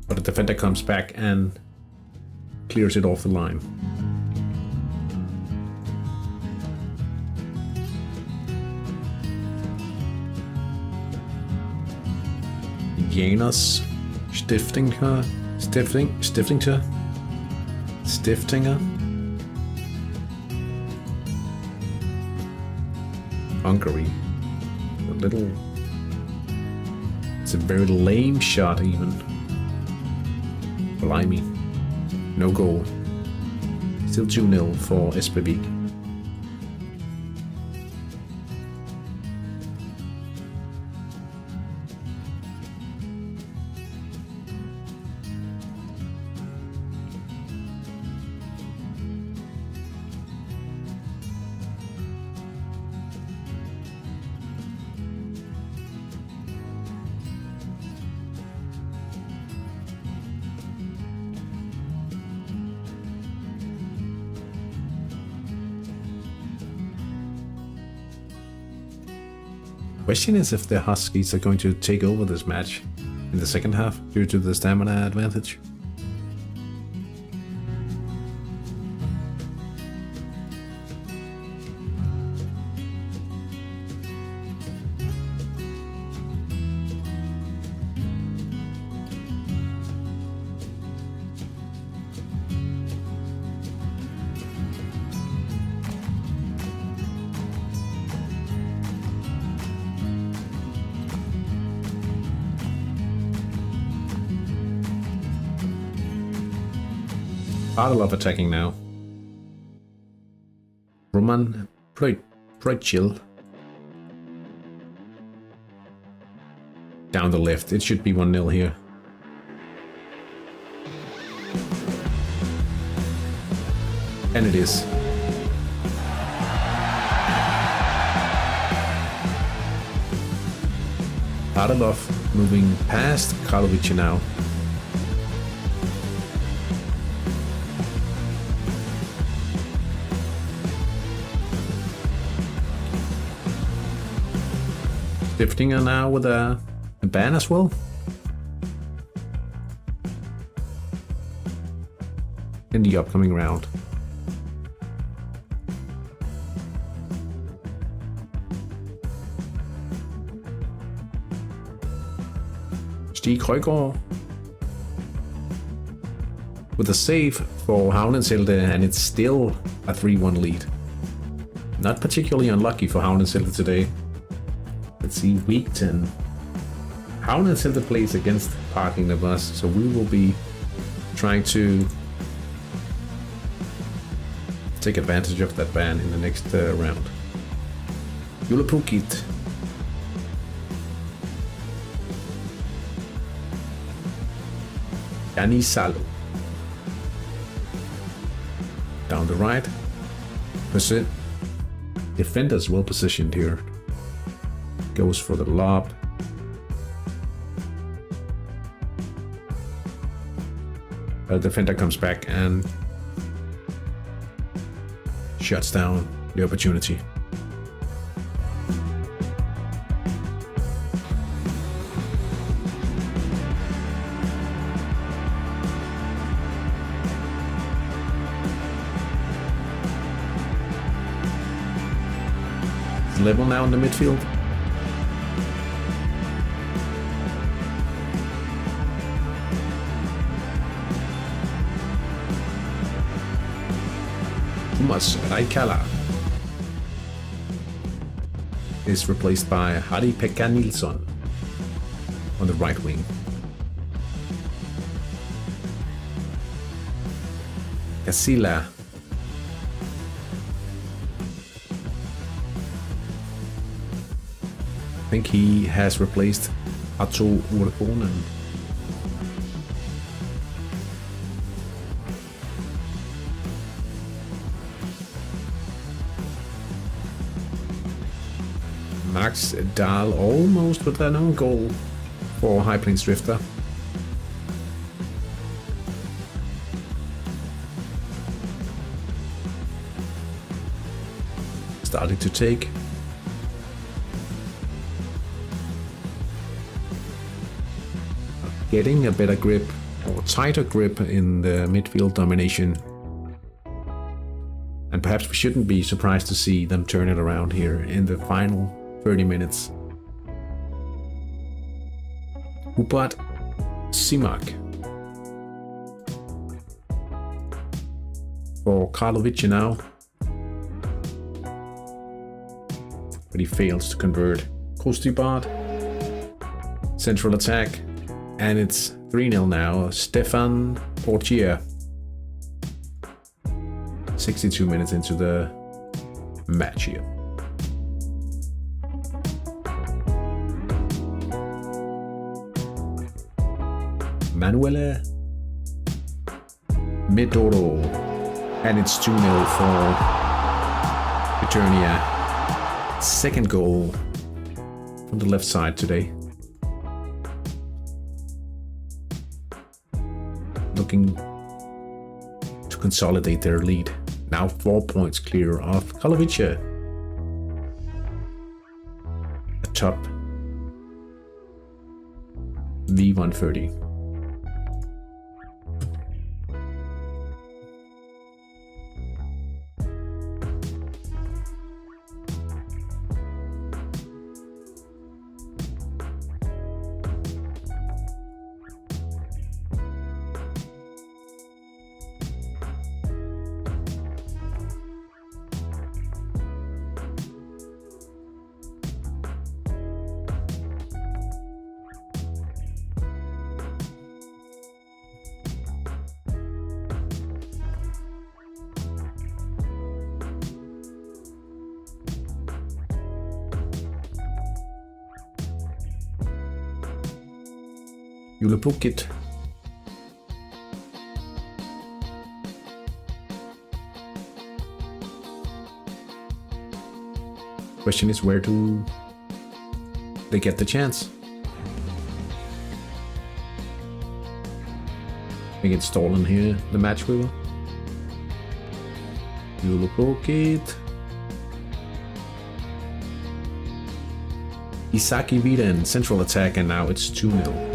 But the defender comes back and clears it off the line. Janus Stiftinger. Hungary. It's a very lame shot even. Blimey. No goal. Still 2-0 for Espevik. Question is if the Huskies are going to take over this match in the second half due to the stamina advantage. I love attacking now. Roman Projil. Down the left. It should be 1-0 here. And it is. Adalov moving past Karlovic now. Stiftinger now with a ban as well. In the upcoming round. Stig Højgaard with a save for Havnenselde, and it's still a 3-1 lead. Not particularly unlucky for Havnenselde today. Let's see, week 10. Havnenselde plays against Parking the Bus, so we will be trying to take advantage of that ban in the next round. Julepukit. Yanni Salo. Down the right. Defenders well positioned here. Goes for the lob. The defender comes back and shuts down the opportunity. It's level now in the midfield. Raikala is replaced by Harry-Pekka Nilsson on the right wing. Casilla. I think he has replaced Atto Urbonen. Max Dahl almost with an own goal for High Plains Drifter. Starting to take. Getting a better grip or tighter grip in the midfield domination. And perhaps we shouldn't be surprised to see them turn it around here in the final 30 minutes. Hubert Simak for Karlovic now, but he fails to convert. Kostibard, central attack, and it's 3-0 now. Stefan Portier, 62 minutes into the match here. Manuele Medoro, and it's 2-0 for Eternia. Second goal from the left side today. Looking to consolidate their lead. Now 4 points clear of Karlovice. A top V.130. Julebukit. Question is, where do they get the chance? I think it's stolen here, the match wheel. Julebukit. Isaki Viden, central attack, and now it's 2-0.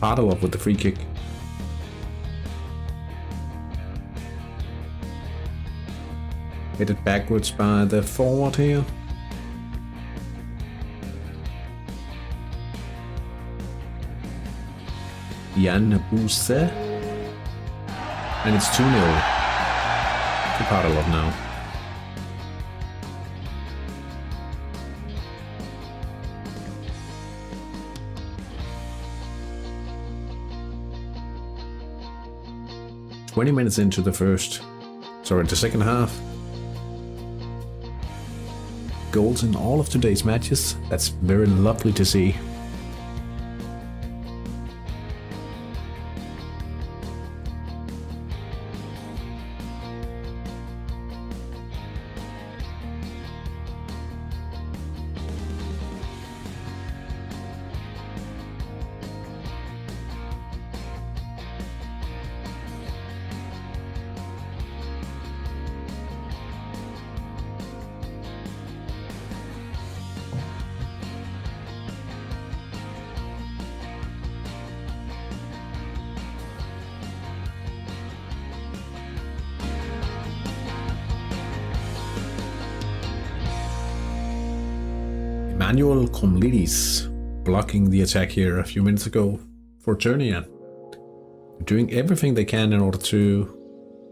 Padalov with the free kick. Headed backwards by the forward here. Jan Buse. And it's 2-0 to Padalov now. "20 minutes into the second half. Goals in all of today's matches. That's very lovely to see. Emmanuel Komlidis blocking the attack here a few minutes ago for Turnian. Doing everything they can in order to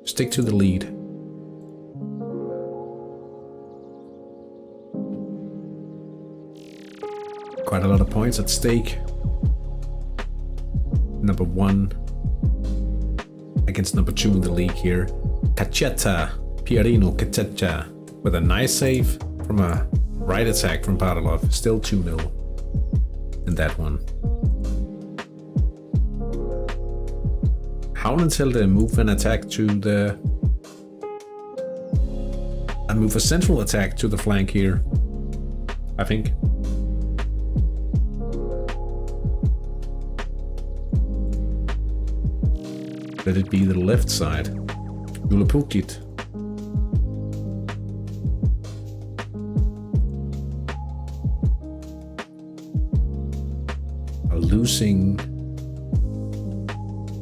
stick to the lead. Quite a lot of points at stake. Number 1 against number 2 in the league here. Cacetta, Pierino Cacetta, with a nice save from a right attack from Padalov. Still 2-0 in that one. Havnenselde move an attack to the... and move a central attack to the flank here, I think. Let it be the left side. Julebukit. Losing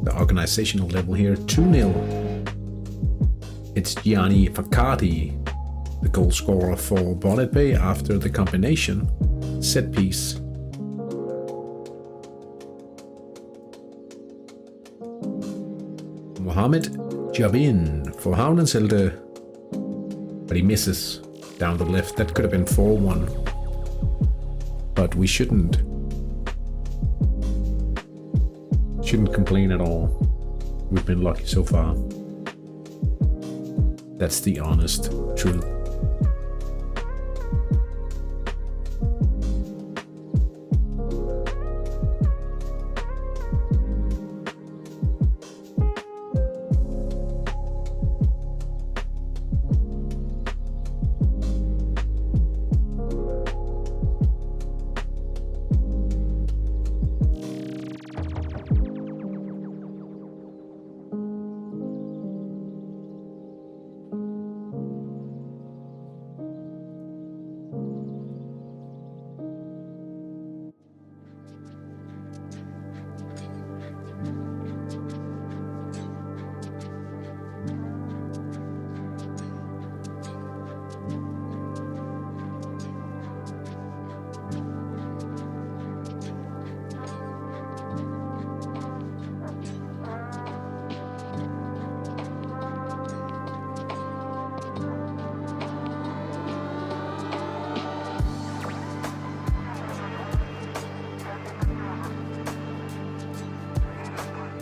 the organizational level here. 2-0. It's Gianni Faccardi, the goal scorer for Bonnet Bay after the combination set piece. Mohamed Javin for Havnenselde, but he misses down the left. That could have been 4-1, but we shouldn't complain at all. We've been lucky so far. That's the honest truth.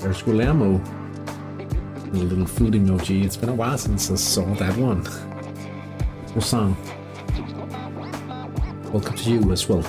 There's Guillermo. A little footing emoji. It's been a while since I saw that one. Rosan. Welcome to you as well.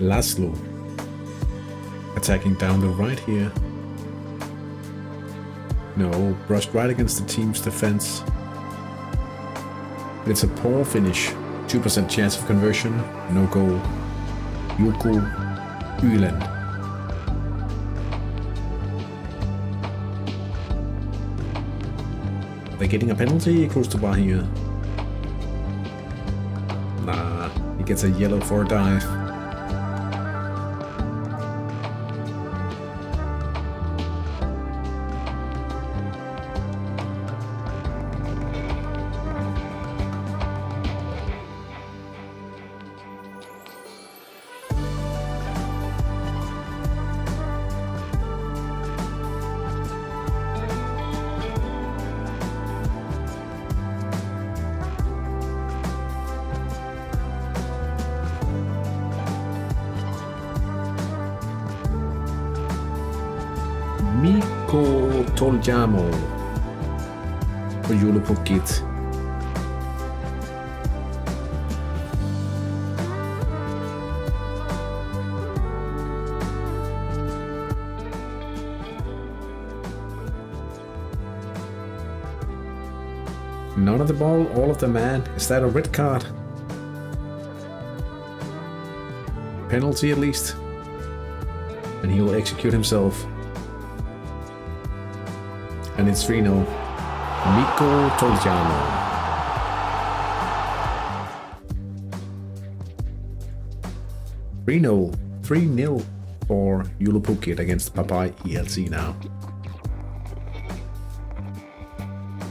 Laszlo attacking down the right here. No, brushed right against the team's defense. It's a poor finish. 2% chance of conversion. No goal. Joko Ylen. They're getting a penalty close to bar here. Nah, he gets a yellow for a dive. Mikko Toljamo for Julopukit. None of the ball, all of the man. Is that a red card? Penalty at least. And he will execute himself. And it's 3-0. Mikko Toljamo. Three 0 for Julopukit against Papai ELC now.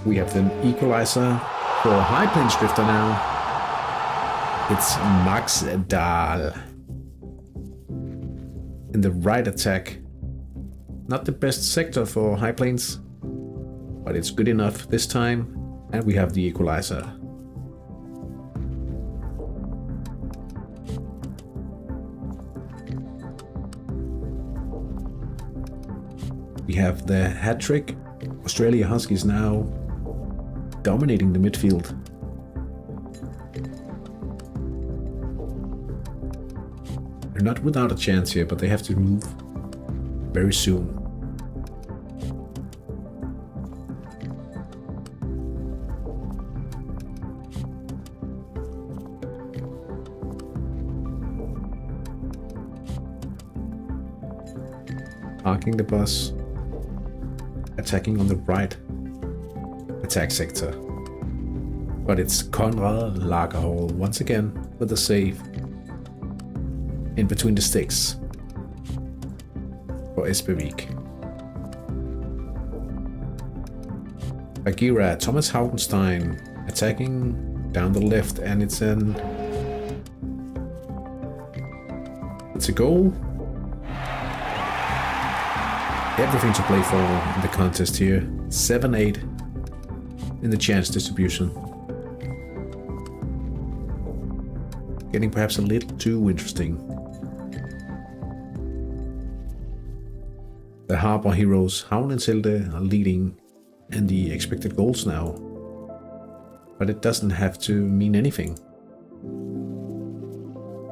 We have the equalizer for High Plains Drifter now. It's Max Dahl. In the right attack. Not the best sector for High Plains, but it's good enough this time, and we have the equalizer. We have the Hattrick Australia Huskies now dominating the midfield. They're not without a chance here, but they have to move very soon. Parking the bus. attacking on the right attack sector. But it's Konrad Lagerhall once again with a save in between the sticks for Espevik. Bagheera, Thomas Haugenstein attacking down the left, and it's a goal. Everything to play for in the contest here. 7-8 in the chance distribution. Getting perhaps a little too interesting. The Harbour Heroes, Havn and Selde, are leading in the expected goals now. But it doesn't have to mean anything.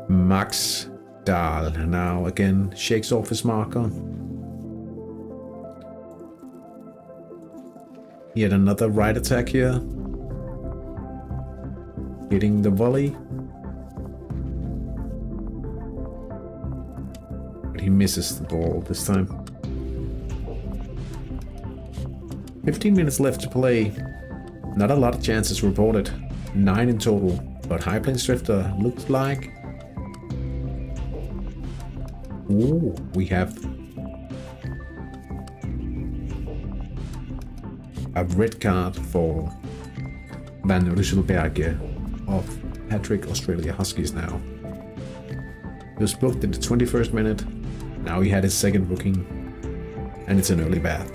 Max Dahl now again shakes off his marker. Yet another right attack here. Hitting the volley. But he misses the ball this time. 15 minutes left to play. Not a lot of chances reported. 9 in total. But High Plains Drifter looks like... Ooh, we have a red card for Van Rysselberg of Hattrick Australia Huskies now. He was booked in the 21st minute. Now he had his second booking, and it's an early bath.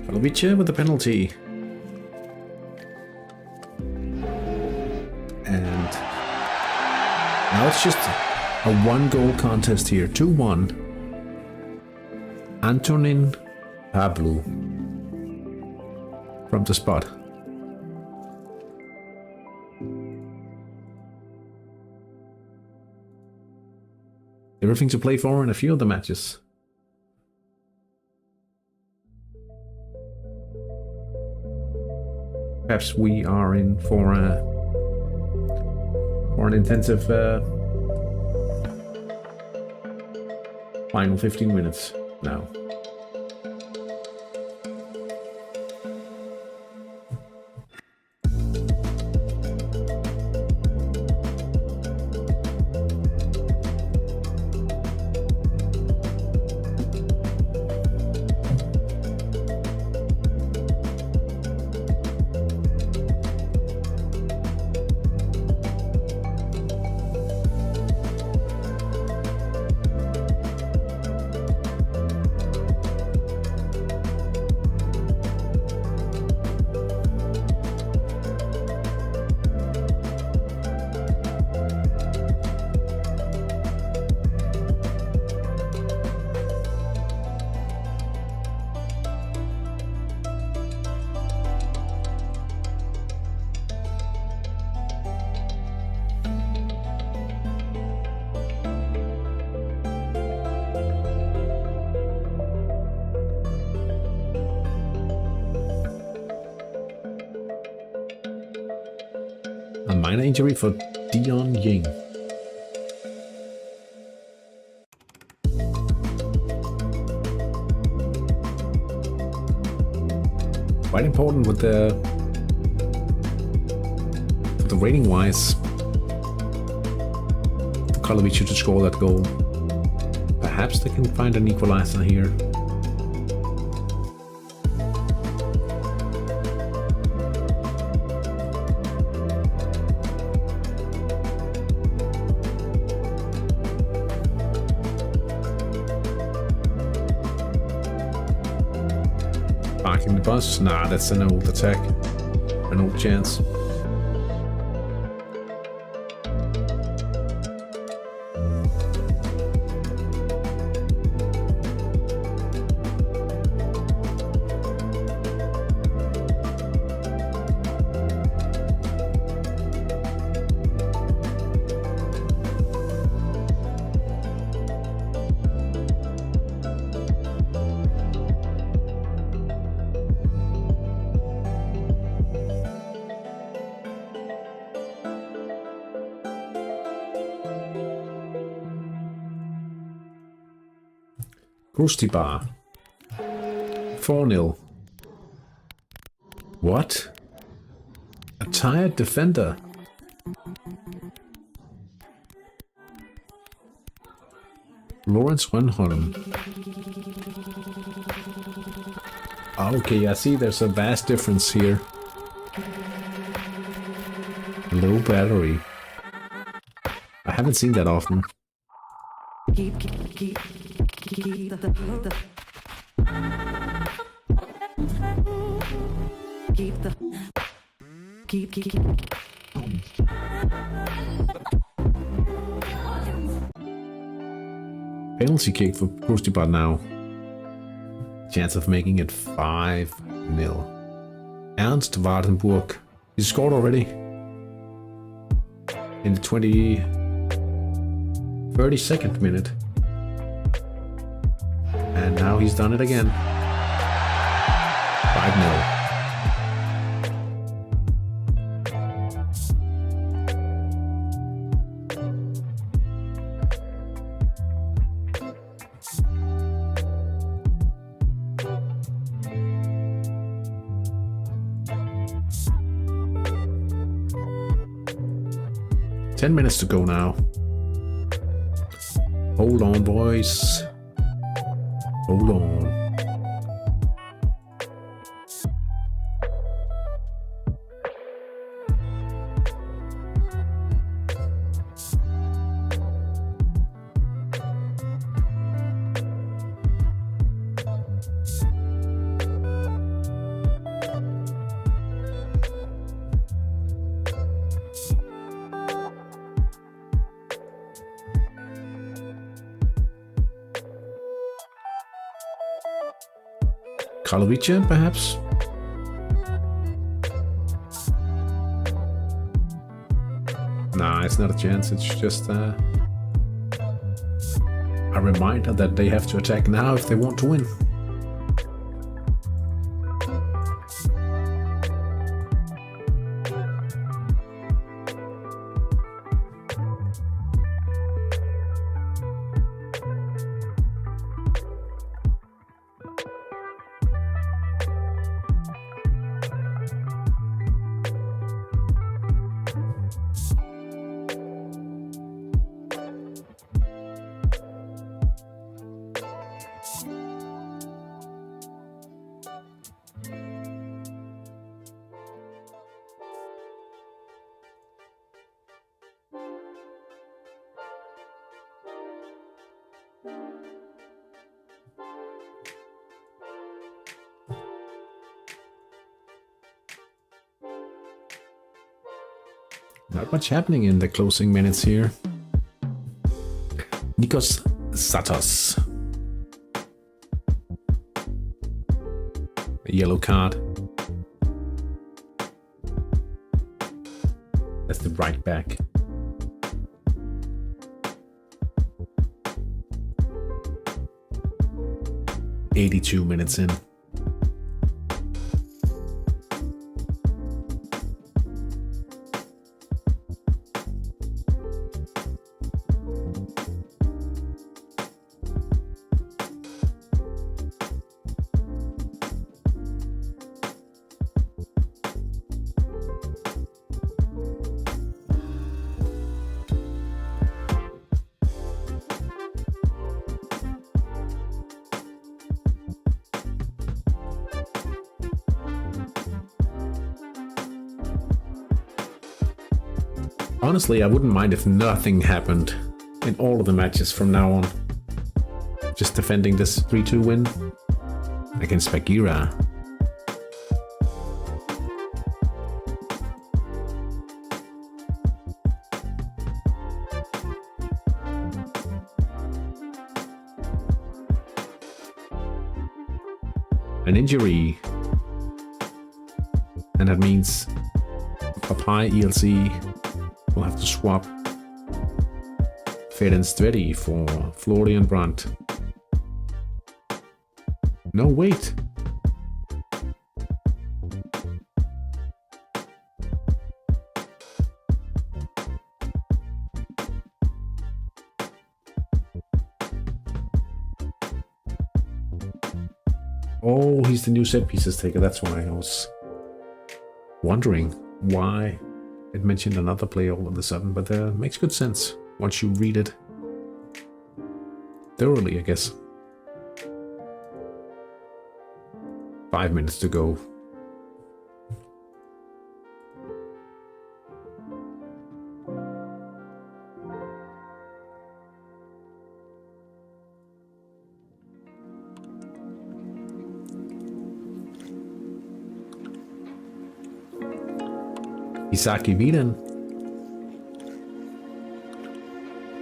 Pavlovic with the penalty. And now it's just a 1-goal contest here. 2-1. Antonin Pablu from the spot. Everything to play for in a few of the matches. Perhaps we are in for an intensive final 15 minutes now. A minor injury for Dion Ying. Quite important with the rating wise for Karlovic to score that goal. Perhaps they can find an equalizer here. attacking the bus? Nah, that's an old attack. An old chance. Krusty Bar. 4-0. What? A tired defender. Lawrence Renholm. Okay, I see there's a vast difference here. Low battery. I haven't seen that often. Penalty kick for Krusty Bar now. Chance of making it 5-0. Ernst Wartenburg. He scored already. In the 32nd minute. And now he's done it again. 5-0. Ten minutes to go now. Hold on, boys. Hold on. Karlovice, perhaps? Nah, it's not a chance. It's just a reminder that they have to attack now if they want to win. Not much happening in the closing minutes here. Nikos Satos. A yellow card. That's the right back. "82 minutes in. Honestly, I wouldn't mind if nothing happened in all of the matches from now on. Just defending this 3-2 win against Bagheera. an injury. And that means Papai ELC will have to swap V.130 for Florian Brandt. No, wait. Oh, he's the new set pieces taker. That's why I was wondering why it mentioned another player all of a sudden, but makes good sense once you read it thoroughly, I guess. 5 minutes to go. Isaki Milan,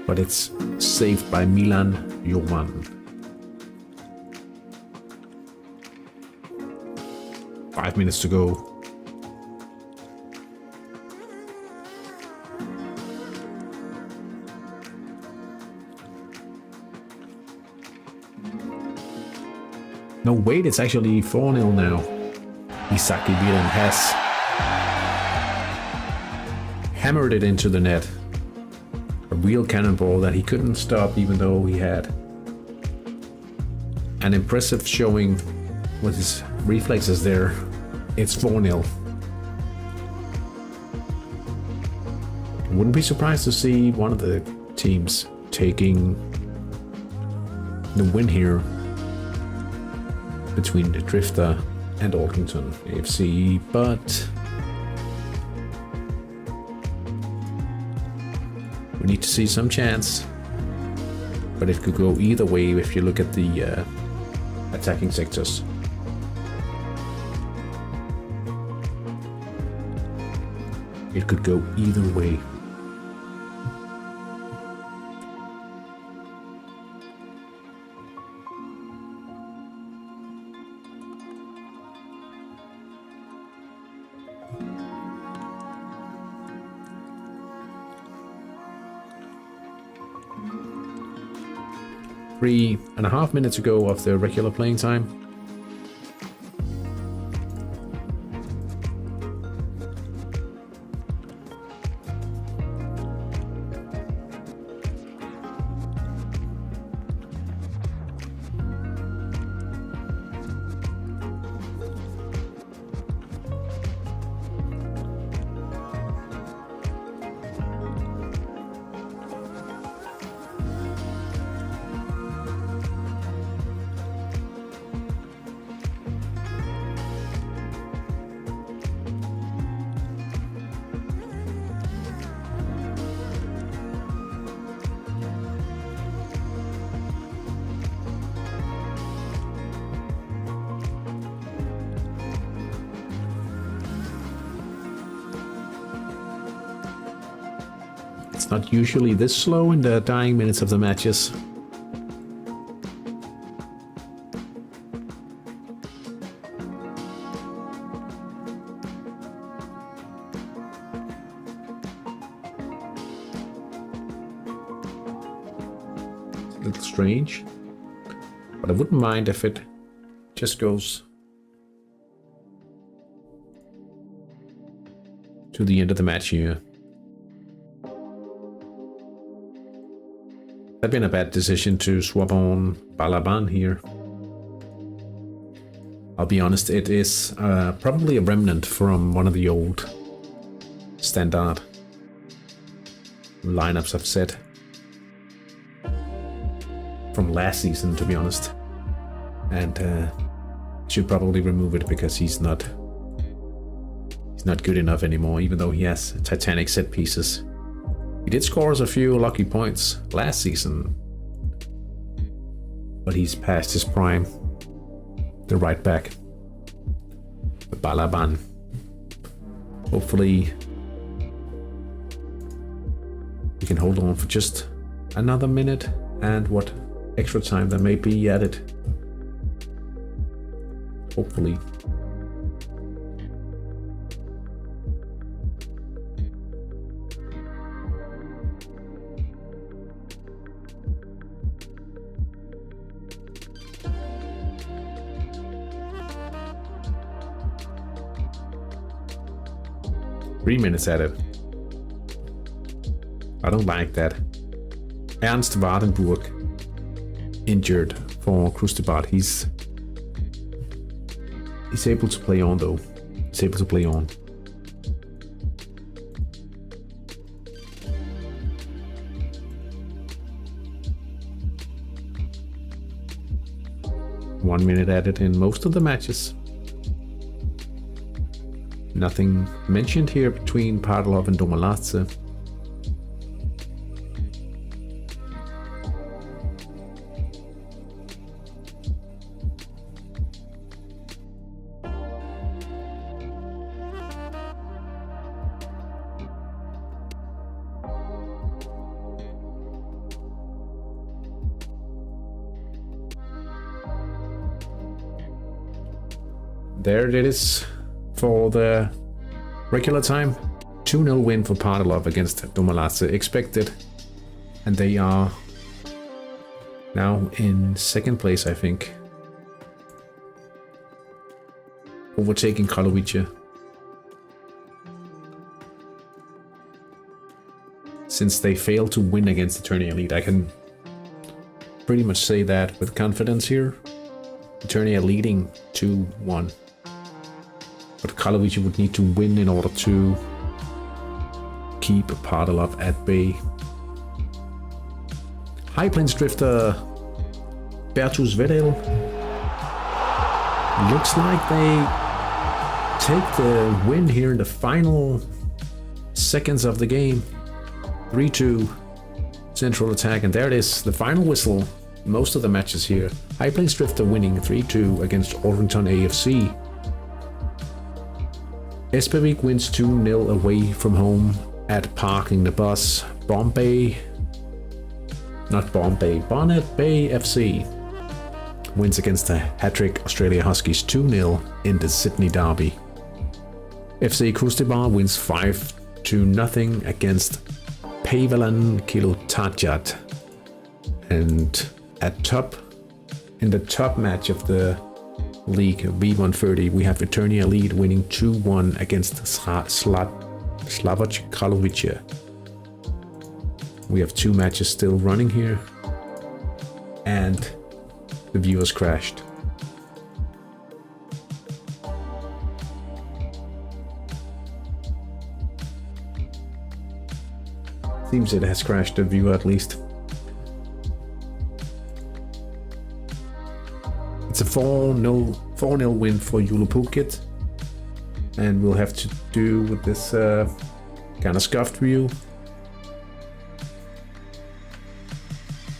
but it's saved by Milan Jovan. 5 minutes to go. No, wait, it's actually 4-0 now. Isaki Milan has hammered it into the net. A real cannonball that he couldn't stop, even though he had an impressive showing with his reflexes there. It's 4-0. Wouldn't be surprised to see one of the teams taking the win here between the Drifter and Orkington AFC, but we need to see some chance. But it could go either way if you look at the attacking sectors. It could go either way. Three and a half minutes ago of the regular playing time. It's not usually this slow in the dying minutes of the matches. It's a little strange, but I wouldn't mind if it just goes to the end of the match here. That'd been a bad decision to swap on Balaban here. I'll be honest, it is probably a remnant from one of the old standard lineups I've set from last season, to be honest. And should probably remove it because he's not good enough anymore, even though he has Titanic set pieces. He did score us a few lucky points last season, but he's past his prime. The right back, the Balaban. Hopefully we can hold on for just another minute and what extra time there may be added. hopefully. Three minutes at it. I don't like that. Ernst Wardenburg injured for Krustebart. He's able to play on though. He's able to play on. One minute added in most of the matches. Nothing mentioned here between Padalov and Domaladze. There it is for the regular time. 2-0 win for Padalov against Domaladze, expected. And they are now in second place, I think. Overtaking Karlovice. Since they failed to win against Hattrick Elite, I can pretty much say that with confidence here. Hattrick leading 2-1. But Karlovice would need to win in order to keep Padalov at bay. High Plains drifter Bertus Vedel. Looks like they take the win here in the final seconds of the game. 3-2 central attack, and there it is, the final whistle. Most of the matches here. High Plains drifter winning 3-2 against Orpington AFC. Espevik wins 2-0 away from home at Parking the Bus. Bonnet Bay FC wins against the Hattrick Australia Huskies 2-0 in the Sydney Derby. FC Krustebart wins 5-0 against Pavelan Kilotajat. And in the top match of the league, V.130, we have Eternia Lead winning 2-1 against Slavoc Karlovice. We have two matches still running here, and the viewers crashed. Seems it has crashed the viewer at least. It's a 4-0 win for Yulupukit, and we'll have to do with this kind of scuffed view.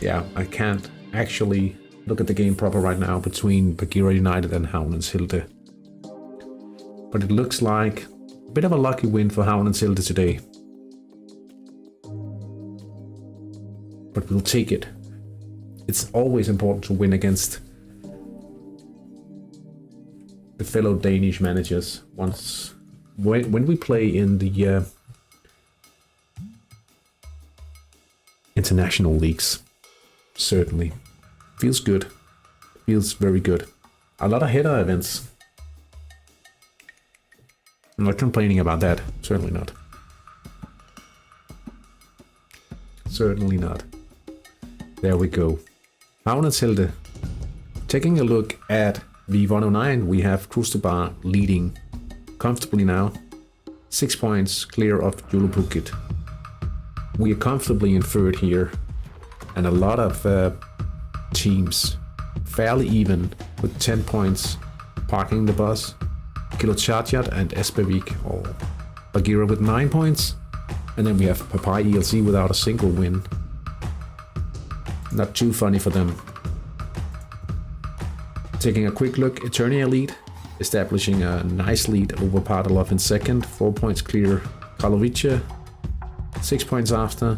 Yeah, I can't actually look at the game proper right now between Bagheera United and Havnens-Hilde. But it looks like a bit of a lucky win for Havnens-Hilde today. But we'll take it. It's always important to win against the fellow Danish managers. When we play in the international leagues, certainly feels good. Feels very good. A lot of header events. I'm not complaining about that. Certainly not. Certainly not. There we go. Havnens-Hilde. Taking a look at V.109, we have Krustebart leading comfortably now. 6 points clear of Yulupukit. We are comfortably in third here, and a lot of teams fairly even with 10 points. Parking the Bus, Kilochatjat and Espevik, or Bagheera with 9 points. And then we have Papai ELC without a single win. Not too funny for them. Taking a quick look, Eternia Lead, establishing a nice lead over Padalov in second, 4 points clear. Karlovice, 6 points after.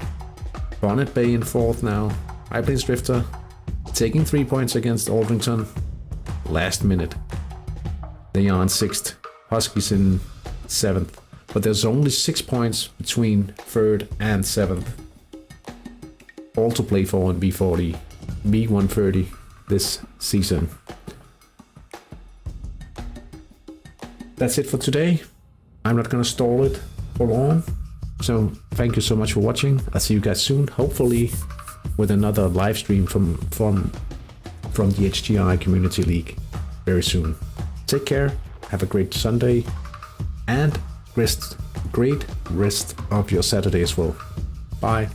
Bonnet Bay in fourth now. High Plains Drifter taking 3 points against Orpington. Last minute. They are in 6th. Huskies in 7th. But there's only 6 points between 3rd and 7th. All to play for in V.130 this season. That's it for today. I'm not gonna stall it for long. So thank you so much for watching. I'll see you guys soon. Hopefully with another live stream from the HTI Community League very soon. Take care. Have a great Sunday and great rest of your Saturday as well. Bye.